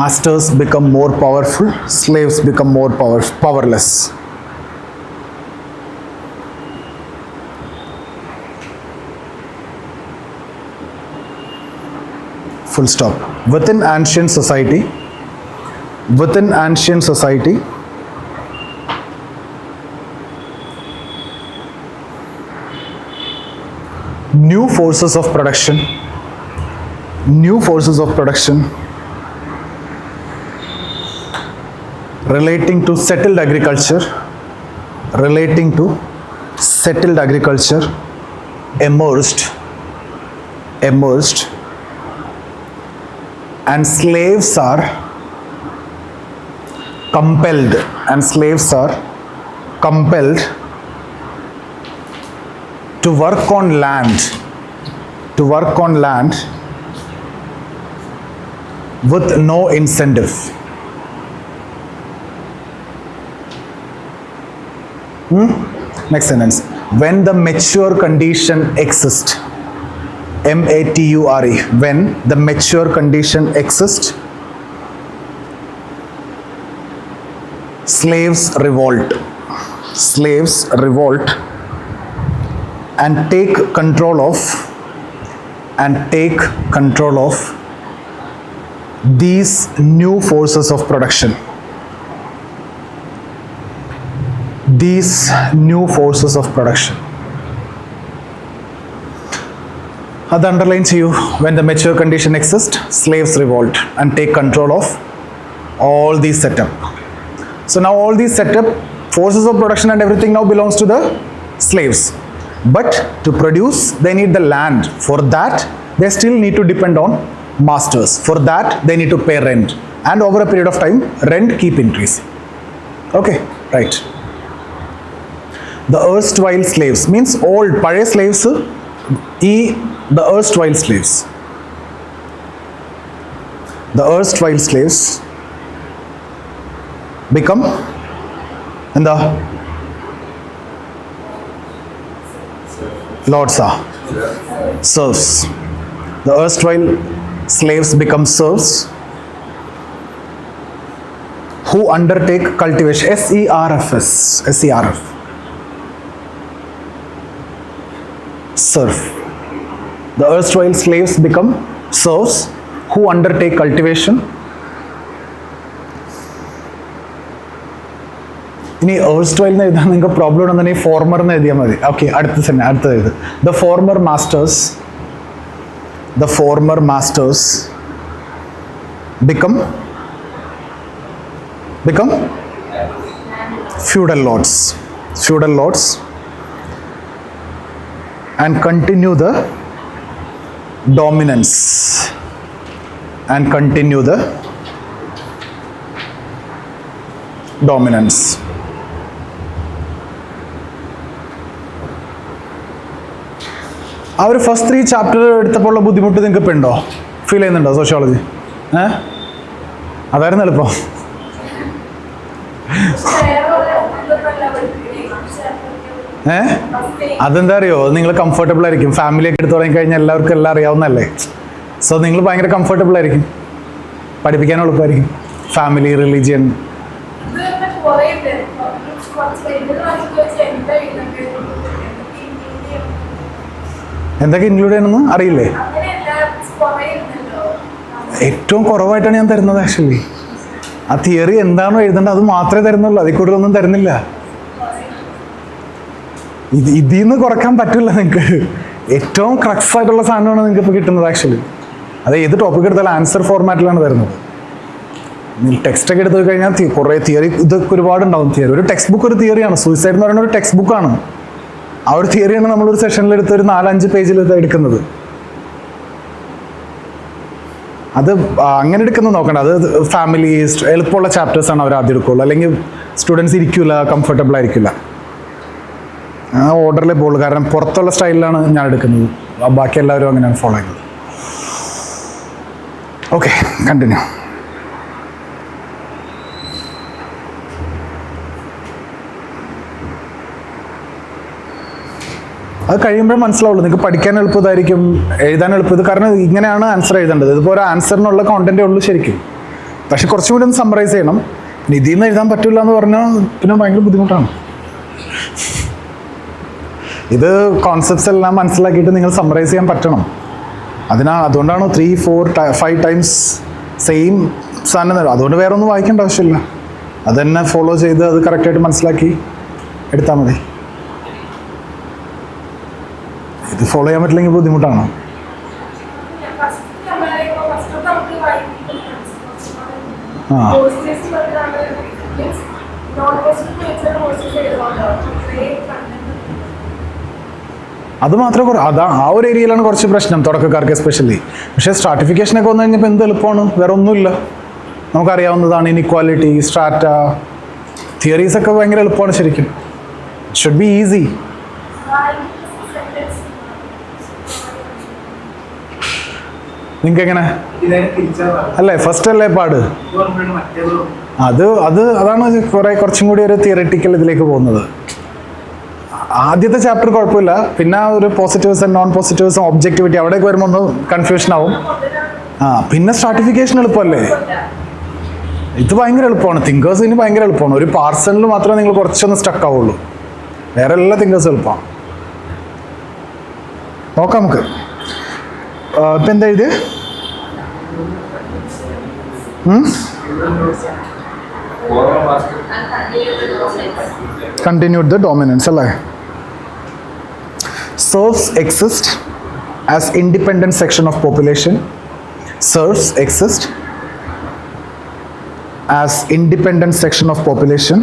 Masters become more powerful, slaves become more powerless. Full stop. Within ancient society, new forces of production relating to settled agriculture emerged, and slaves are compelled to work on land with no incentive. Next sentence. When the mature condition exists. M-A-T-U-R-E. When the mature condition exists, slaves revolt. Slaves revolt and take control of these new forces of production. These new forces of production. That underlines you. When the mature condition exists, slaves revolt and take control of all these setup. So now all these setup, forces of production and everything now belongs to the slaves. But to produce, they need the land. For that, they still need to depend on masters. For that, they need to pay rent. And over a period of time, rent keep increasing. Okay, right. The erstwhile slaves means old, pare slaves, the erstwhile slaves. The erstwhile slaves become in the lords are serfs. The erstwhile slaves become serfs who undertake cultivation. S-E-R-F-S. S-E-R-F. Serf. The erstwhile slaves become serfs who undertake cultivation. ഇനി erstwhile എന്ന് എഴുതാൻ നിങ്ങൾക്ക് problem ഉണ്ടെന്നുണ്ടെങ്കിൽ former എന്ന് എഴുതിയാൽ മതി. Okay, അടുത്ത ഇത്. The former masters become feudal lords and continue the dominance ആ ഒരു ഫസ്റ്റ് 3 ചാപ്റ്റർ എടുത്തപ്പോഴുള്ള ബുദ്ധിമുട്ട് നിങ്ങൾക്ക് ഇപ്പം ഉണ്ടോ? ഫീൽ ചെയ്യുന്നുണ്ടോ സോഷ്യോളജി? അതായിരുന്നു എളുപ്പം. അതെന്താ അറിയോ, നിങ്ങൾ കംഫർട്ടബിൾ ആയിരിക്കും. ഫാമിലിയൊക്കെ എടുത്ത് തുടങ്ങി കഴിഞ്ഞാൽ എല്ലാവർക്കും എല്ലാം അറിയാവുന്നതല്ലേ. സോ നിങ്ങൾ ഭയങ്കര കംഫർട്ടബിൾ ആയിരിക്കും, പഠിപ്പിക്കാൻ എളുപ്പമായിരിക്കും. Family, religion. എന്തൊക്കെ ഇൻക്ലൂഡ് ചെയ്യണമെന്ന് അറിയില്ലേ? ഏറ്റവും കുറവായിട്ടാണ് ഞാൻ തരുന്നത് ആക്ച്വലി. ആ തിയറി എന്താണോ എഴുതേണ്ടത് അത് മാത്രമേ തരുന്നുള്ളൂ, അതിൽ കൂടുതലൊന്നും തരുന്നില്ല. ഇതിൽ നിന്ന് കുറയ്ക്കാൻ പറ്റില്ല നിങ്ങൾക്ക്. ഏറ്റവും ക്രക്സ് ആയിട്ടുള്ള സാധനമാണ് നിങ്ങൾക്ക് ഇപ്പോൾ കിട്ടുന്നത് ആക്ച്വലി. അത് ഏത് ടോപ്പിക് എടുത്താലും ആൻസർ ഫോർമാറ്റിലാണ് തരുന്നത്. ടെക്സ്റ്റ് ഒക്കെ എടുത്തു കഴിഞ്ഞാൽ കുറേ തിയറി ഇതൊക്കെ ഒരുപാടുണ്ടാവും. തിയറി ഒരു ടെക്സ്റ്റ് ബുക്ക്, ഒരു തിയറിയാണ്. സൂയിസൈഡ് എന്ന് പറയുന്ന ഒരു ടെക്സ്റ്റ് ബുക്കാണ്. ആ ഒരു തിയറിയാണ് നമ്മളൊരു സെഷനിൽ എടുത്ത് ഒരു 4-5 പേജിൽ എടുക്കുന്നത്. അത് അങ്ങനെ എടുക്കുന്നത് നോക്കണ്ട. അത് ഫാമിലി എളുപ്പമുള്ള ചാപ്റ്റേഴ്സാണ് അവർ ആദ്യം എടുക്കുള്ളൂ. അല്ലെങ്കിൽ സ്റ്റുഡൻസ് ഇരിക്കില്ല, കംഫർട്ടബിൾ ആയിരിക്കില്ല. ആ ഓർഡറിലേ പോകുള്ളൂ. കാരണം പുറത്തുള്ള സ്റ്റൈലിലാണ് ഞാൻ എടുക്കുന്നത്. ബാക്കി എല്ലാവരും അങ്ങനെയാണ് ഫോളോ ചെയ്യുന്നത്. Okay, continue. അത് കഴിയുമ്പോഴേ മനസ്സിലാവുള്ളൂ. നിങ്ങൾക്ക് പഠിക്കാൻ എളുപ്പമായിരിക്കും, എഴുതാൻ എളുപ്പം. കാരണം ഇങ്ങനെയാണ് ആൻസർ എഴുതേണ്ടത്. ഇതിപ്പോൾ ഒരു ആൻസറിനുള്ള കോണ്ടന്റേ ഉള്ളൂ ശരിക്കും. പക്ഷെ കുറച്ചും കൂടി ഒന്ന് സമ്മറൈസ് ചെയ്യണം. ഇതിൽ നിന്ന് എഴുതാൻ പറ്റില്ല എന്ന് പറഞ്ഞാൽ പിന്നെ ഭയങ്കര ബുദ്ധിമുട്ടാണ്. ഇത് കോൺസെപ്റ്റ്സ് എല്ലാം മനസ്സിലാക്കിയിട്ട് നിങ്ങൾ സമ്മറൈസ് ചെയ്യാൻ പറ്റണം. അതുകൊണ്ടാണ് 3, 4, 5 ടൈംസ് സെയിം സാധനം തരും. അതുകൊണ്ട് വേറെ ഒന്നും വായിക്കേണ്ട ആവശ്യമില്ല. അത് തന്നെ ഫോളോ ചെയ്ത് അത് കറക്റ്റായിട്ട് മനസ്സിലാക്കി എടുത്താൽ മതി. ഇത് ഫോളോ ചെയ്യാൻ പറ്റില്ലെങ്കിൽ ബുദ്ധിമുട്ടാണ്. അത് മാത്രമേ ആ ഒരു ഏരിയയിലാണ് കുറച്ച് പ്രശ്നം തുടക്കക്കാർക്ക് എസ്പെഷ്യലി. പക്ഷേ സ്ട്രാറ്റിഫിക്കേഷനൊക്കെ വന്നു കഴിഞ്ഞപ്പോൾ എന്ത് എളുപ്പമാണ്, വേറെ ഒന്നുമില്ല. നമുക്കറിയാവുന്നതാണ് ഇനിക്വാലിറ്റി, സ്ട്രാറ്റ, തിയറീസൊക്കെ ഭയങ്കര എളുപ്പമാണ് ശരിക്കും. It should be easy. നിങ്ങൾക്ക് എങ്ങനെ അല്ലേ? ഫസ്റ്റ് അല്ലേ പാട്? അതാണ് കുറച്ചും കൂടി ഒരു തിയററ്റിക്കൽ ഇതിലേക്ക് പോകുന്നത്. ആദ്യത്തെ ചാപ്റ്റർ കുഴപ്പമില്ല, പിന്നെ ഒരു പോസിറ്റീവ്സും നോൺ പോസിറ്റീവ്സും ഒബ്ജക്ടിവിറ്റി അവിടേക്ക് വരുമ്പോൾ ഒന്ന് കൺഫ്യൂഷൻ ആവും. പിന്നെ സ്ട്രാറ്റിഫിക്കേഷൻ എളുപ്പമല്ലേ, ഇത് ഭയങ്കര എളുപ്പമാണ്. തിങ്കേഴ്സിന് ഭയങ്കര എളുപ്പമാണ്. ഒരു പാർസണിൽ മാത്രമേ നിങ്ങൾ കുറച്ചൊന്ന് സ്റ്റക്ക് ആവുള്ളൂ, വേറെ എല്ലാ തിങ്കേഴ്സും എളുപ്പമാണ്. നോക്കാം നമുക്ക്. ഇപ്പം എന്താ ഇത് continued the dominance അല്ലേ. Serfs exist as independent section of population. Serfs exist as independent section of population.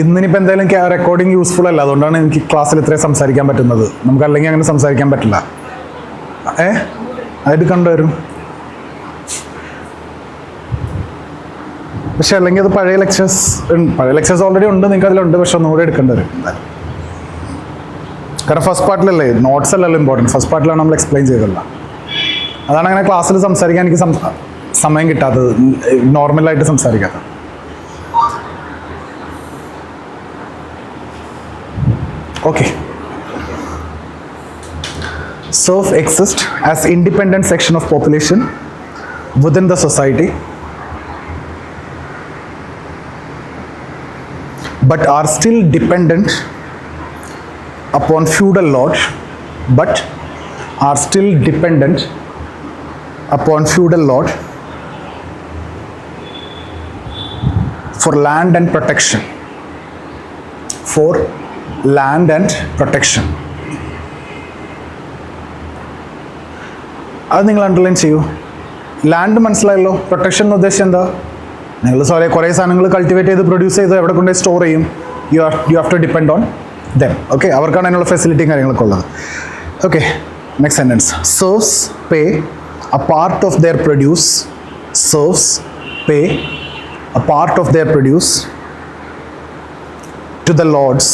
ഇന്നിപ്പോൾ എന്തായാലും റെക്കോർഡിങ് യൂസ്ഫുൾ അല്ല, അതുകൊണ്ടാണ് എനിക്ക് ക്ലാസ്സിൽ ഇത്രയും സംസാരിക്കാൻ പറ്റുന്നത്. നമുക്ക് അല്ലെങ്കിൽ അങ്ങനെ സംസാരിക്കാൻ പറ്റില്ല. അതായിട്ട് കണ്ടുവരും. പക്ഷെ അല്ലെങ്കിൽ അത് പഴയ ലെക്ചേഴ്സ് ഓൾറെഡി ഉണ്ട്, നിങ്ങൾക്ക് അതിലുണ്ട്, പക്ഷെ ഒന്നുകൂടെ എടുക്കേണ്ടി വരും. കാരണം ഫസ്റ്റ് പാർട്ടിലല്ലേ, നോട്ട്സ് അല്ലല്ലോ ഇമ്പോർട്ടൻറ്റ്, ഫസ്റ്റ് പാർട്ടിലാണ് നമ്മൾ എക്സ്പ്ലെയിൻ ചെയ്തല്ല. അതാണ് അങ്ങനെ ക്ലാസ്സിൽ സംസാരിക്കാൻ എനിക്ക് സമയം കിട്ടാത്തത്, നോർമലായിട്ട് സംസാരിക്കാത്തത്. Okay. Serfs exist as independent section of population within the society, but are still dependent upon feudal lord, but are still dependent upon feudal lord for land and protection. For land and protection. അത് നിങ്ങൾ underline ചെയ്യൂ. Land മനസ്സിലായല്ലോ, protection എന്ന് ഉദ്ദേശിച്ചത് എന്താ? നിങ്ങൾ കുറേ സാധനങ്ങൾ കൾട്ടിവേറ്റ് ചെയ്ത് പ്രൊഡ്യൂസ് ചെയ്ത് എവിടെ കൊണ്ടുപോയി സ്റ്റോർ ചെയ്യും? You have to depend on them. Okay, അവർക്കാണ് അതിനുള്ള ഫെസിലിറ്റിയും കാര്യങ്ങളൊക്കെ ഉള്ളത്. Okay, next sentence. Serfs pay a part of their produce. Serfs pay a part of their produce to the lords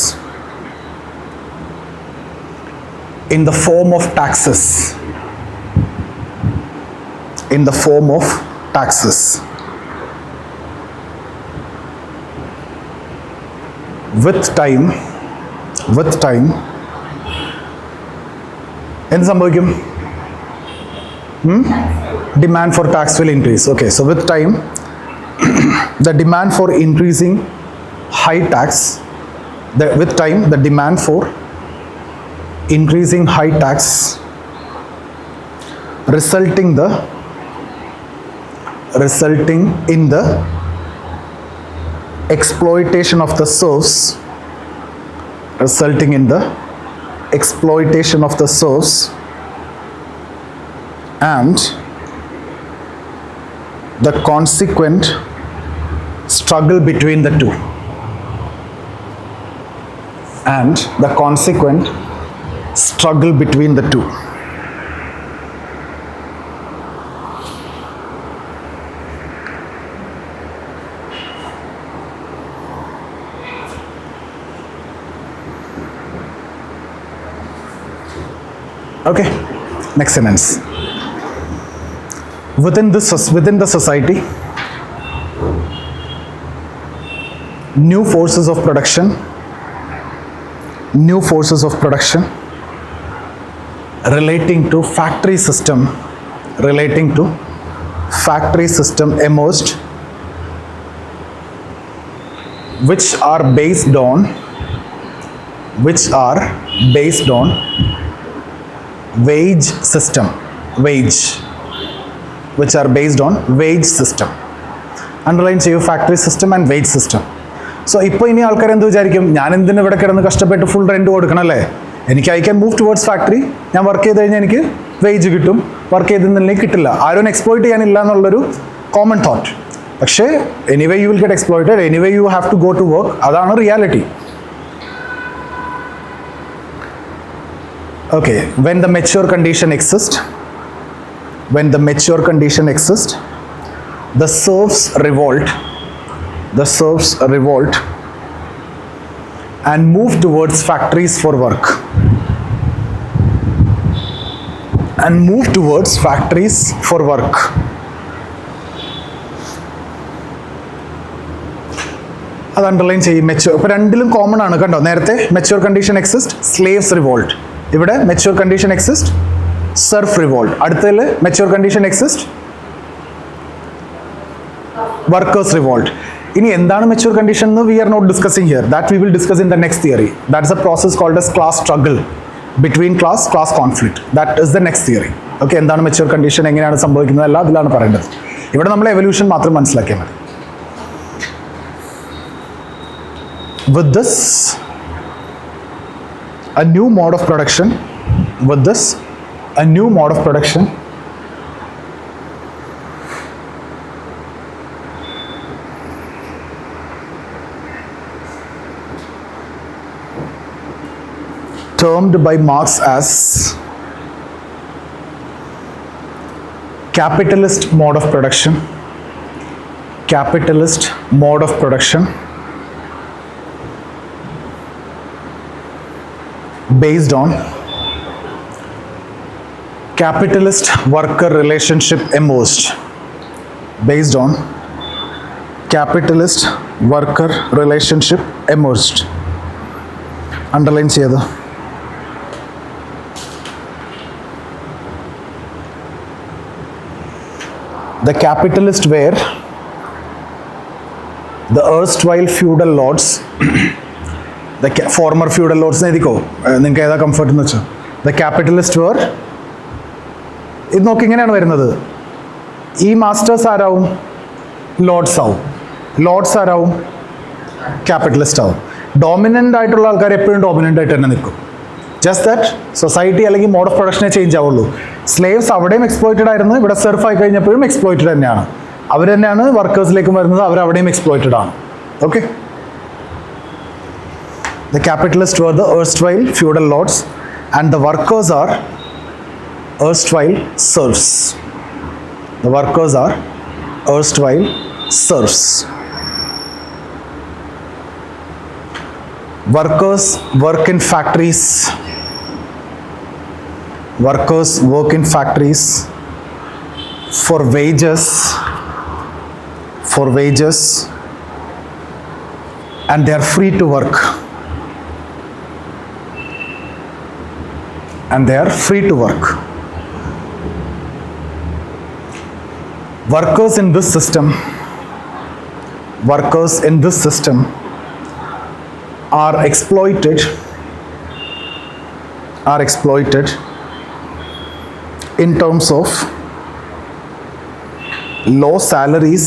in the form of taxes. In the form of taxes. With time എന്ത് സംഭവിക്കും? Demand for tax will increase. Okay, so with time the demand for increasing high tax, with time the demand for increasing high tax resulting in the exploitation of the serfs, resulting in the exploitation of the serfs and the consequent struggle between the two, and the consequent struggle between the two. Okay, next sentence. Within the society, new forces of production relating to factory system emerged, which are based on wage system. Underline ചെയ്യൂ, factory system and wage system. So ഇപ്പോൾ ഇനി ആൾക്കാർ എന്ത് വിചാരിക്കും? ഞാൻ എന്തിനു ഇവിടെ കിടന്ന് കഷ്ടപ്പെട്ട് ഫുൾ റെൻറ്റ് കൊടുക്കണം അല്ലേ? എനിക്ക് I can move towards factory. ഞാൻ വർക്ക് ചെയ്ത് കഴിഞ്ഞാൽ എനിക്ക് വേജ് കിട്ടും, വർക്ക് ചെയ്തില്ലെങ്കിൽ കിട്ടില്ല, ആരും എക്സ്പ്ലോയിറ്റ് ചെയ്യാനില്ല എന്നുള്ളൊരു കോമൺ തോട്ട്. പക്ഷേ anyway you will get exploited, anyway you have to go to work. അതാണ് reality. Okay, when the mature condition exists, the serfs revolt and move towards factories for work. അത് underline ചെയ്യും. Mature, ഇപ്പോൾ രണ്ടിലും common ആണ് കണ്ടോ. നേരത്തെ mature condition exist, slaves revolt. ഇവിടെ mature condition exist, serf revolt. അടുത്തതിൽ mature condition exist, workers revolt. ഇനി എന്താണ് മെച്യൂർ കണ്ടീഷൻ എന്ന് we are not discussing here. That we will discuss in the next theory. That is a process called as class struggle between class conflict. That is the next theory. Okay, എന്താണ് mature condition, എങ്ങനെയാണ് സംഭവിക്കുന്നത്, എല്ലാം അതിലാണ് പറയേണ്ടത്. ഇവിടെ നമ്മൾ evolution മാത്രം മനസ്സിലാക്കിയാൽ മതി. With this, a new mode of production, termed by Marx as capitalist mode of production, based on capitalist worker relationship emerged. Underline ചെയ്ത് the capitalist were the erstwhile feudal lords. The former feudal lords എഴുതിക്കോ, നിങ്ങൾക്ക് ഏതാ comfort എന്ന് വെച്ചാൽ. The capitalist where, ഇത് നോക്കി ഇങ്ങനെയാണ് വരുന്നത്. ഈ മാസ്റ്റേഴ്സ് ആരാവും? ലോർഡ്സ് ആരാവും? ക്യാപിറ്റലിസ്റ്റ് ആവും. ഡോമിനൻ്റ് ആയിട്ടുള്ള ആൾക്കാർ എപ്പോഴും ഡോമിനൻ്റ് ആയിട്ട് തന്നെ നിൽക്കും. ജസ്റ്റ് ദാറ്റ് സൊസൈറ്റി അല്ലെങ്കിൽ മോഡ് ഓഫ് പ്രൊഡക്ഷനെ ചേഞ്ച് ആവുള്ളൂ. സ്ലേവ്സ് അവിടെയും എക്സ്പ്ലോയിറ്റഡ് ആയിരുന്നു, ഇവിടെ സെർഫ് ആയി കഴിഞ്ഞപ്പോഴും എക്സ്പ്ലോയിറ്റഡ് തന്നെയാണ്. അവർ തന്നെയാണ് വർക്കേഴ്സിലേക്കും വരുന്നത്, അവരവിടെയും എക്സ്പ്ലോയിറ്റഡ് ആണ്. Okay, the capitalists were the erstwhile feudal lords and the workers are erstwhile serfs. Workers work in factories. For wages, and they are free to work. Workers in this system are exploited in terms of low salaries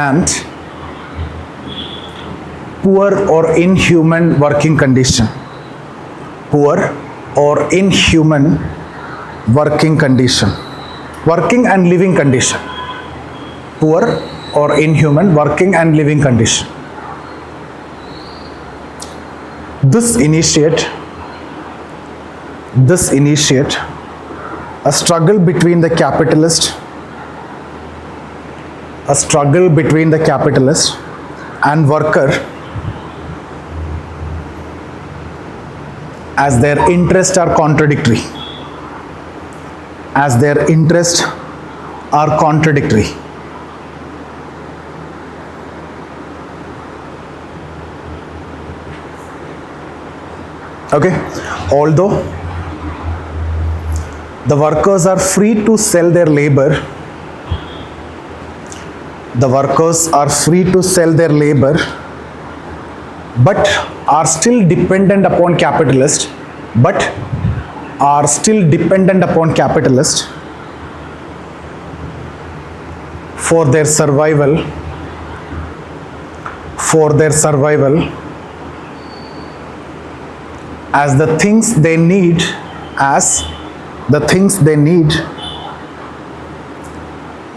and poor or inhuman working condition. Working and living condition. Poor or inhuman working and living condition. This initiate a struggle between the capitalist and worker as their interests are contradictory. Okay, although the workers are free to sell their labor, but are still dependent upon capitalists for their survival as the things they need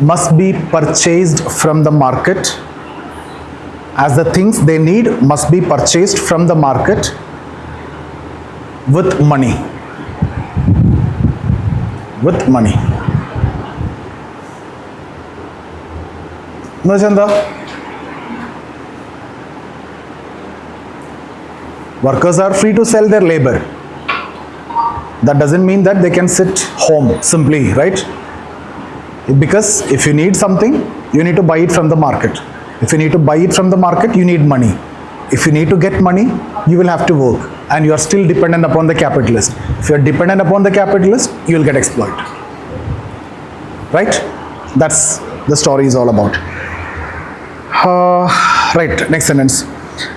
must be purchased from the market, with money. എന്താ? Workers are free to sell their labor. That doesn't mean that they can sit home simply, right? Because if you need something, you need to buy it from the market. If you need to buy it from the market, you need money. If you need to get money, you will have to work, and you are still dependent upon the capitalist. If you are dependent upon the capitalist, you will get exploited. Right? That's the story is all about. Right, next sentence.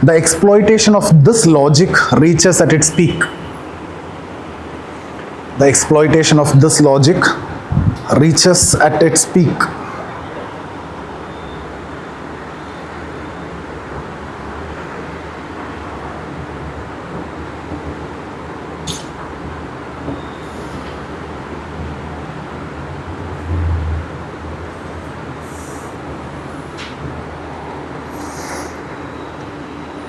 The exploitation of this logic reaches at its peak. The exploitation of this logic reaches at its peak.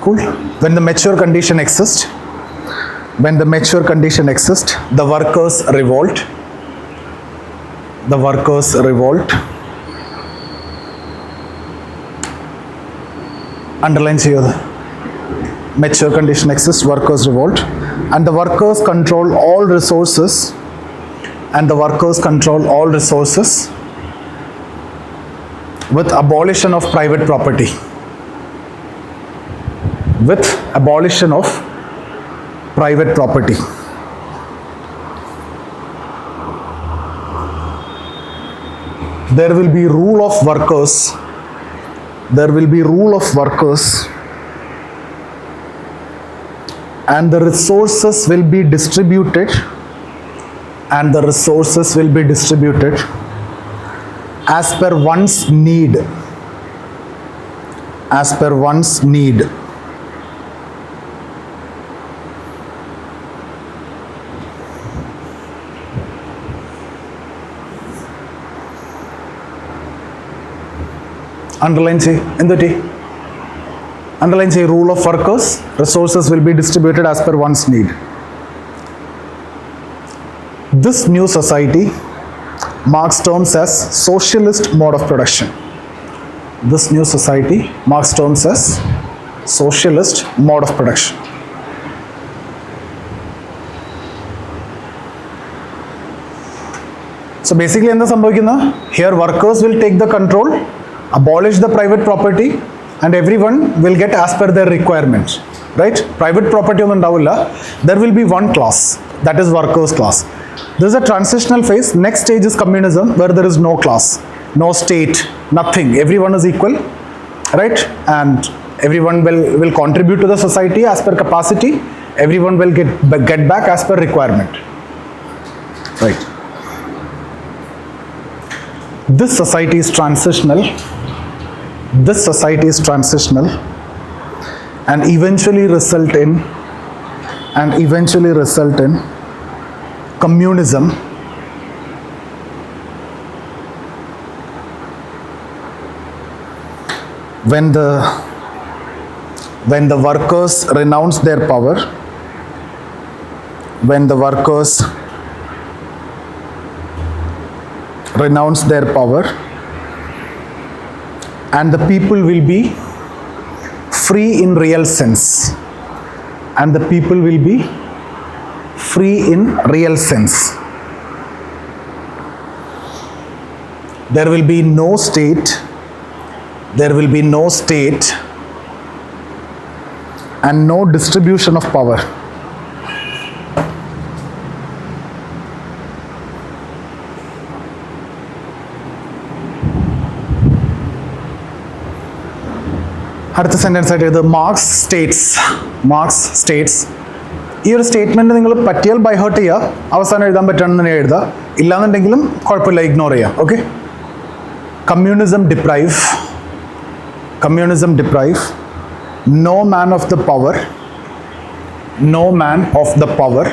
Cool. When the mature condition exists, the workers revolt. The workers revolt. Underline cheyyudu. Mature condition exists, workers revolt, and the workers control all resources. With abolition of private property. With abolition of private property. There will be rule of workers. And the resources will be distributed. As per one's need. Underline say, rule of workers, resources will be distributed as per one's need. This new society Marx terms as socialist mode of production. This new society Marx terms as socialist mode of production. So basically, here workers will take the control, abolish the private property, and everyone will get as per their requirements. Right? Private property there will be one class, that is workers class. There is a transitional phase. Next stage is communism, where there is no class, no state, nothing. Everyone is equal, right? And everyone will contribute to the society as per capacity. Everyone will get back as per requirement. Right? This society is transitional. And eventually result in communism. When the workers renounce their power, and the people will be free in real sense. There will be no state. And no distribution of power. അടുത്ത sentence ആയിട്ട് ഇത് marks States ഈ ഒരു statement നിങ്ങൾ പറ്റിയാൽ by heart ചെയ്യുക, അവസാനം എഴുതാൻ പറ്റണമെന്ന് എഴുതുക, ഇല്ലാന്നുണ്ടെങ്കിലും കുഴപ്പമില്ല, ഇഗ്നോർ ചെയ്യുക. Okay. Communism deprive no man of the power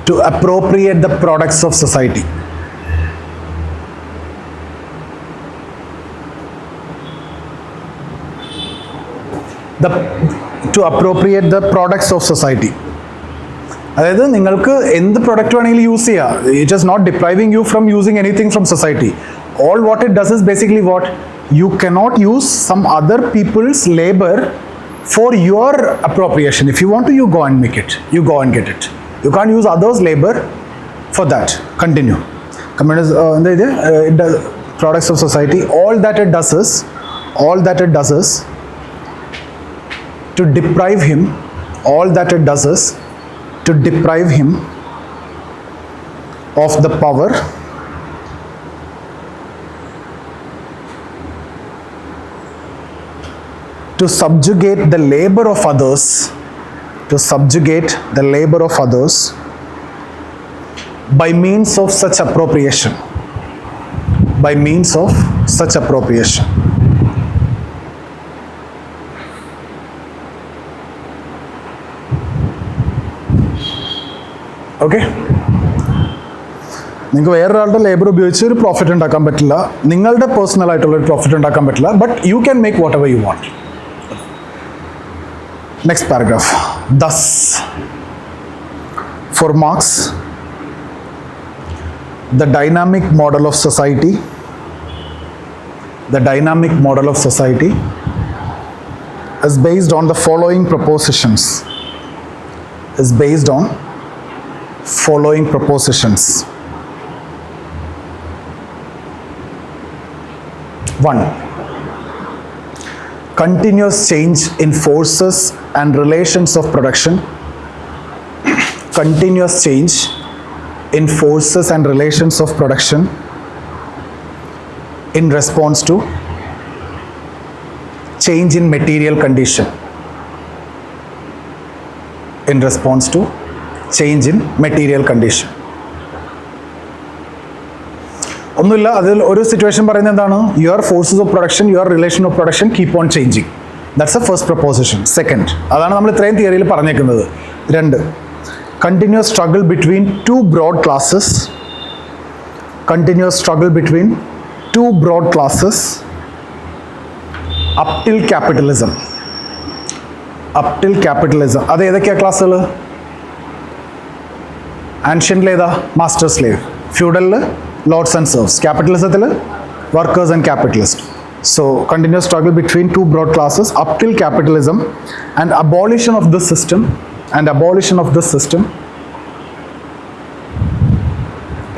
to appropriate the products of society. To appropriate the products of society. അതായത് നിങ്ങൾക്ക് എന്ത് പ്രൊഡക്റ്റ് വേണമെങ്കിലും യൂസ് ചെയ്യാം. It is not depriving you from using anything from society. All what it does is basically what? You cannot use some other people's labor for your appropriation. If you want to, you go and make it. You go and get it. You can't use others' labor for that. Continue. Communism, products of society, all that it does is to deprive him, of the power to subjugate the labor of others, by means of such appropriation. Okay? നിങ്ങൾക്ക് വേറൊരാളുടെ labour ഉപയോഗിച്ച് ഒരു profit ഉണ്ടാക്കാൻ പറ്റില്ല, നിങ്ങളുടെ personal ആയിട്ടുള്ള ഒരു profit ഉണ്ടാക്കാൻ പറ്റില്ല, but you can make what ever you want. Next paragraph. Thus, for Marx, the dynamic model of society is based on the following propositions. 1. Continuous change in forces and relations of production. In response to change in material condition. ഒന്നുമില്ല, അതിൽ ഒരു situation പറയുന്നത് എന്താണ്? Your forces of production, your relation of production keep on changing. That's a first proposition. Second, അതാണ് നമ്മൾ ഇത്രയും തിയറിയിൽ പറഞ്ഞേക്കുന്നത്. 2, continuous struggle between two broad classes up till capitalism. അത് ഏതൊക്കെയാ ക്ലാസ്സുകൾ? ആൻഷ്യൻ്റിൽ ഏതാ? Master slave. ഫ്യൂഡലിൽ ലോർഡ്സ് ആൻഡ് സെർവ്സ്. ക്യാപിറ്റലിസത്തിൽ workers and capitalist. So continuous struggle between two broad classes up till capitalism, and abolition of this system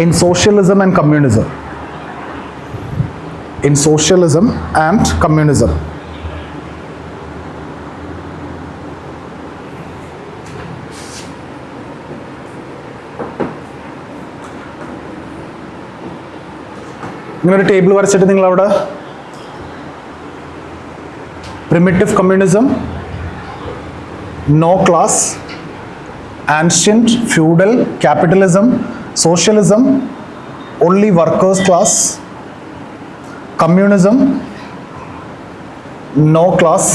in socialism and communism. ഇങ്ങനൊരു table വരച്ചിട്ട് നിങ്ങൾ അവിടെ primitive communism, no class, ancient, feudal, capitalism, socialism, only workers class, communism, no class,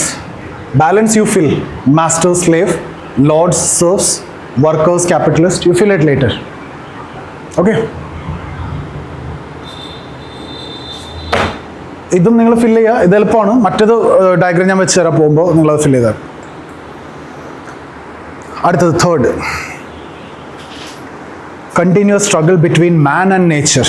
balance you fill, master slave, lords serfs, workers capitalist, you fill it later. Okay? ഇതും നിങ്ങൾ fill ചെയ്യുക, ഇത് എളുപ്പമാണ്. മറ്റേത് ഡയഗ്രാം ഞാൻ വെച്ച് തരാൻ പോകുമ്പോൾ നിങ്ങളത് ഫില്ല് ചെയ്താൽ. അടുത്തത് 3rd, continuous struggle between man and nature.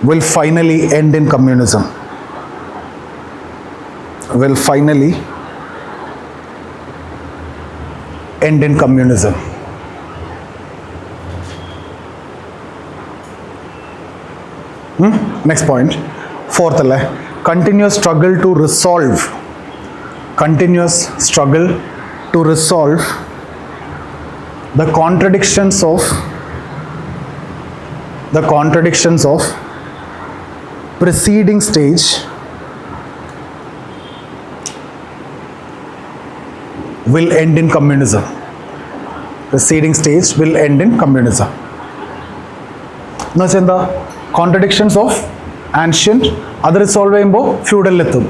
will finally end in communism. Next point, 4th, continuous struggle to resolve the contradictions of preceding stage will end in communism. എന്ന് വെച്ചാൽ എന്താ? കോൺട്രഡിക്ഷൻസ് ഓഫ് ആൻഷ്യൻറ്റ് അത് resolve ചെയ്യുമ്പോൾ ഫ്യൂഡലിലെത്തും.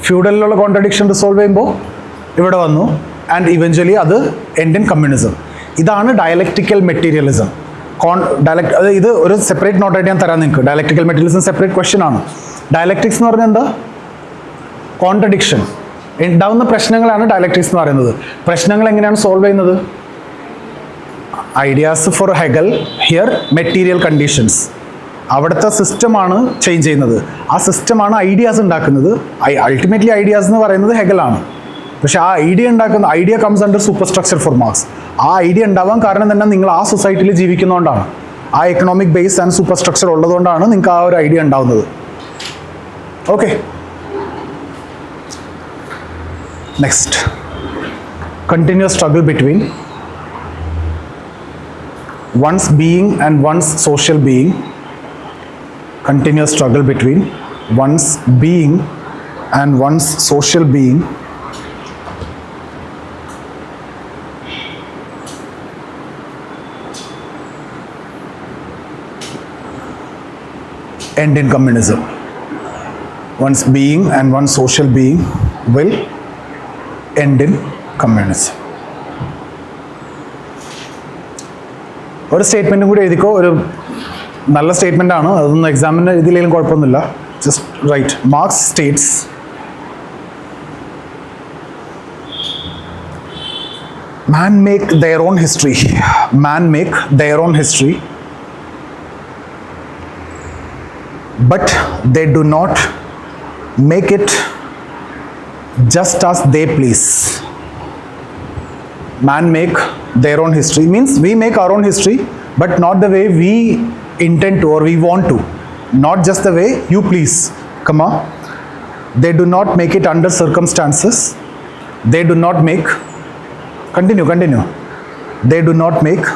ഫ്യൂഡലിലുള്ള contradiction resolve ചെയ്യുമ്പോൾ ഇവിടെ വന്നു, and eventually അത് end in communism. ഇതാണ് ഡയലക്റ്റിക്കൽ മെറ്റീരിയലിസം. ഇത് ഒരു സെപ്പറേറ്റ് നോട്ടായിട്ട് ഞാൻ തരാം നിങ്ങൾക്ക്. ഡയലക്റ്റിക്കൽ മെറ്റീരിയലിസം സെപ്പറേറ്റ് ക്വസ്റ്റ്യൻ ആണ്. ഡയലക്റ്റിക്സ് എന്ന് പറഞ്ഞാൽ എന്താ? കോൺട്രഡിക്ഷൻ ഉണ്ടാവുന്ന പ്രശ്നങ്ങളാണ് ഡയലക്റ്റിക്സ് എന്ന് പറയുന്നത്. പ്രശ്നങ്ങൾ എങ്ങനെയാണ് സോൾവ് ചെയ്യുന്നത്? Ideas four Hegel, here material conditions. അവിടുത്തെ സിസ്റ്റമാണ് ചേഞ്ച് ചെയ്യുന്നത്. ആ സിസ്റ്റമാണ് ഐഡിയാസ് ഉണ്ടാക്കുന്നത്. അൾട്ടിമേറ്റ്ലി ഐഡിയാസ് എന്ന് പറയുന്നത് ഹെഗലാണ്. പക്ഷേ ആ idea comes under super structure four marks. ആ ഐഡിയ ഉണ്ടാവാൻ കാരണം തന്നെ നിങ്ങൾ ആ സൊസൈറ്റിയിൽ ജീവിക്കുന്നതുകൊണ്ടാണ്. ആ economic base and super structure ഉള്ളതുകൊണ്ടാണ് നിങ്ങൾക്ക് ആ ഒരു ഐഡിയ ഉണ്ടാവുന്നത്. Okay, next, continuous struggle between one's being and one's social being. Continuous struggle between one's being and one's social being. End in communism. One's being and one's social being will end in communism. ഒരു സ്റ്റേറ്റ്മെൻറ്റും കൂടി എഴുതിക്കോ. ഒരു നല്ല statement ആണ്, അതൊന്നും എക്സാമിന് എഴുതിയില്ലെങ്കിലും കുഴപ്പമൊന്നുമില്ല. Just write. Marks states man make their own history. Man make their own history, but they do not make it just as they please. Man make their own history means we make our own history, but not the way we intend to or we want to. Not just the way you please. Come on. They do not make it under circumstances. They do not make. Continue. They do not make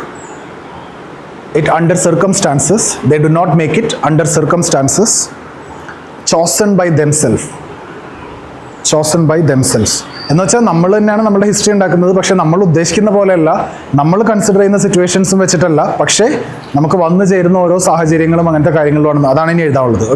it under circumstances. They do not make it under circumstances chosen by themselves. എന്ന് വെച്ചാൽ നമ്മൾ തന്നെയാണ് നമ്മുടെ history ഉണ്ടാക്കുന്നത്. പക്ഷേ നമ്മൾ ഉദ്ദേശിക്കുന്ന പോലെയല്ല, നമ്മൾ കൺസിഡർ ചെയ്യുന്ന സിറ്റുവേഷൻസും വെച്ചിട്ടല്ല, പക്ഷേ നമുക്ക് വന്നു ചേരുന്ന ഓരോ സാഹചര്യങ്ങളും അങ്ങനത്തെ കാര്യങ്ങളുമാണ്. അതാണ് ഇനി എഴുതാനുള്ളത്. ഓക്കെ.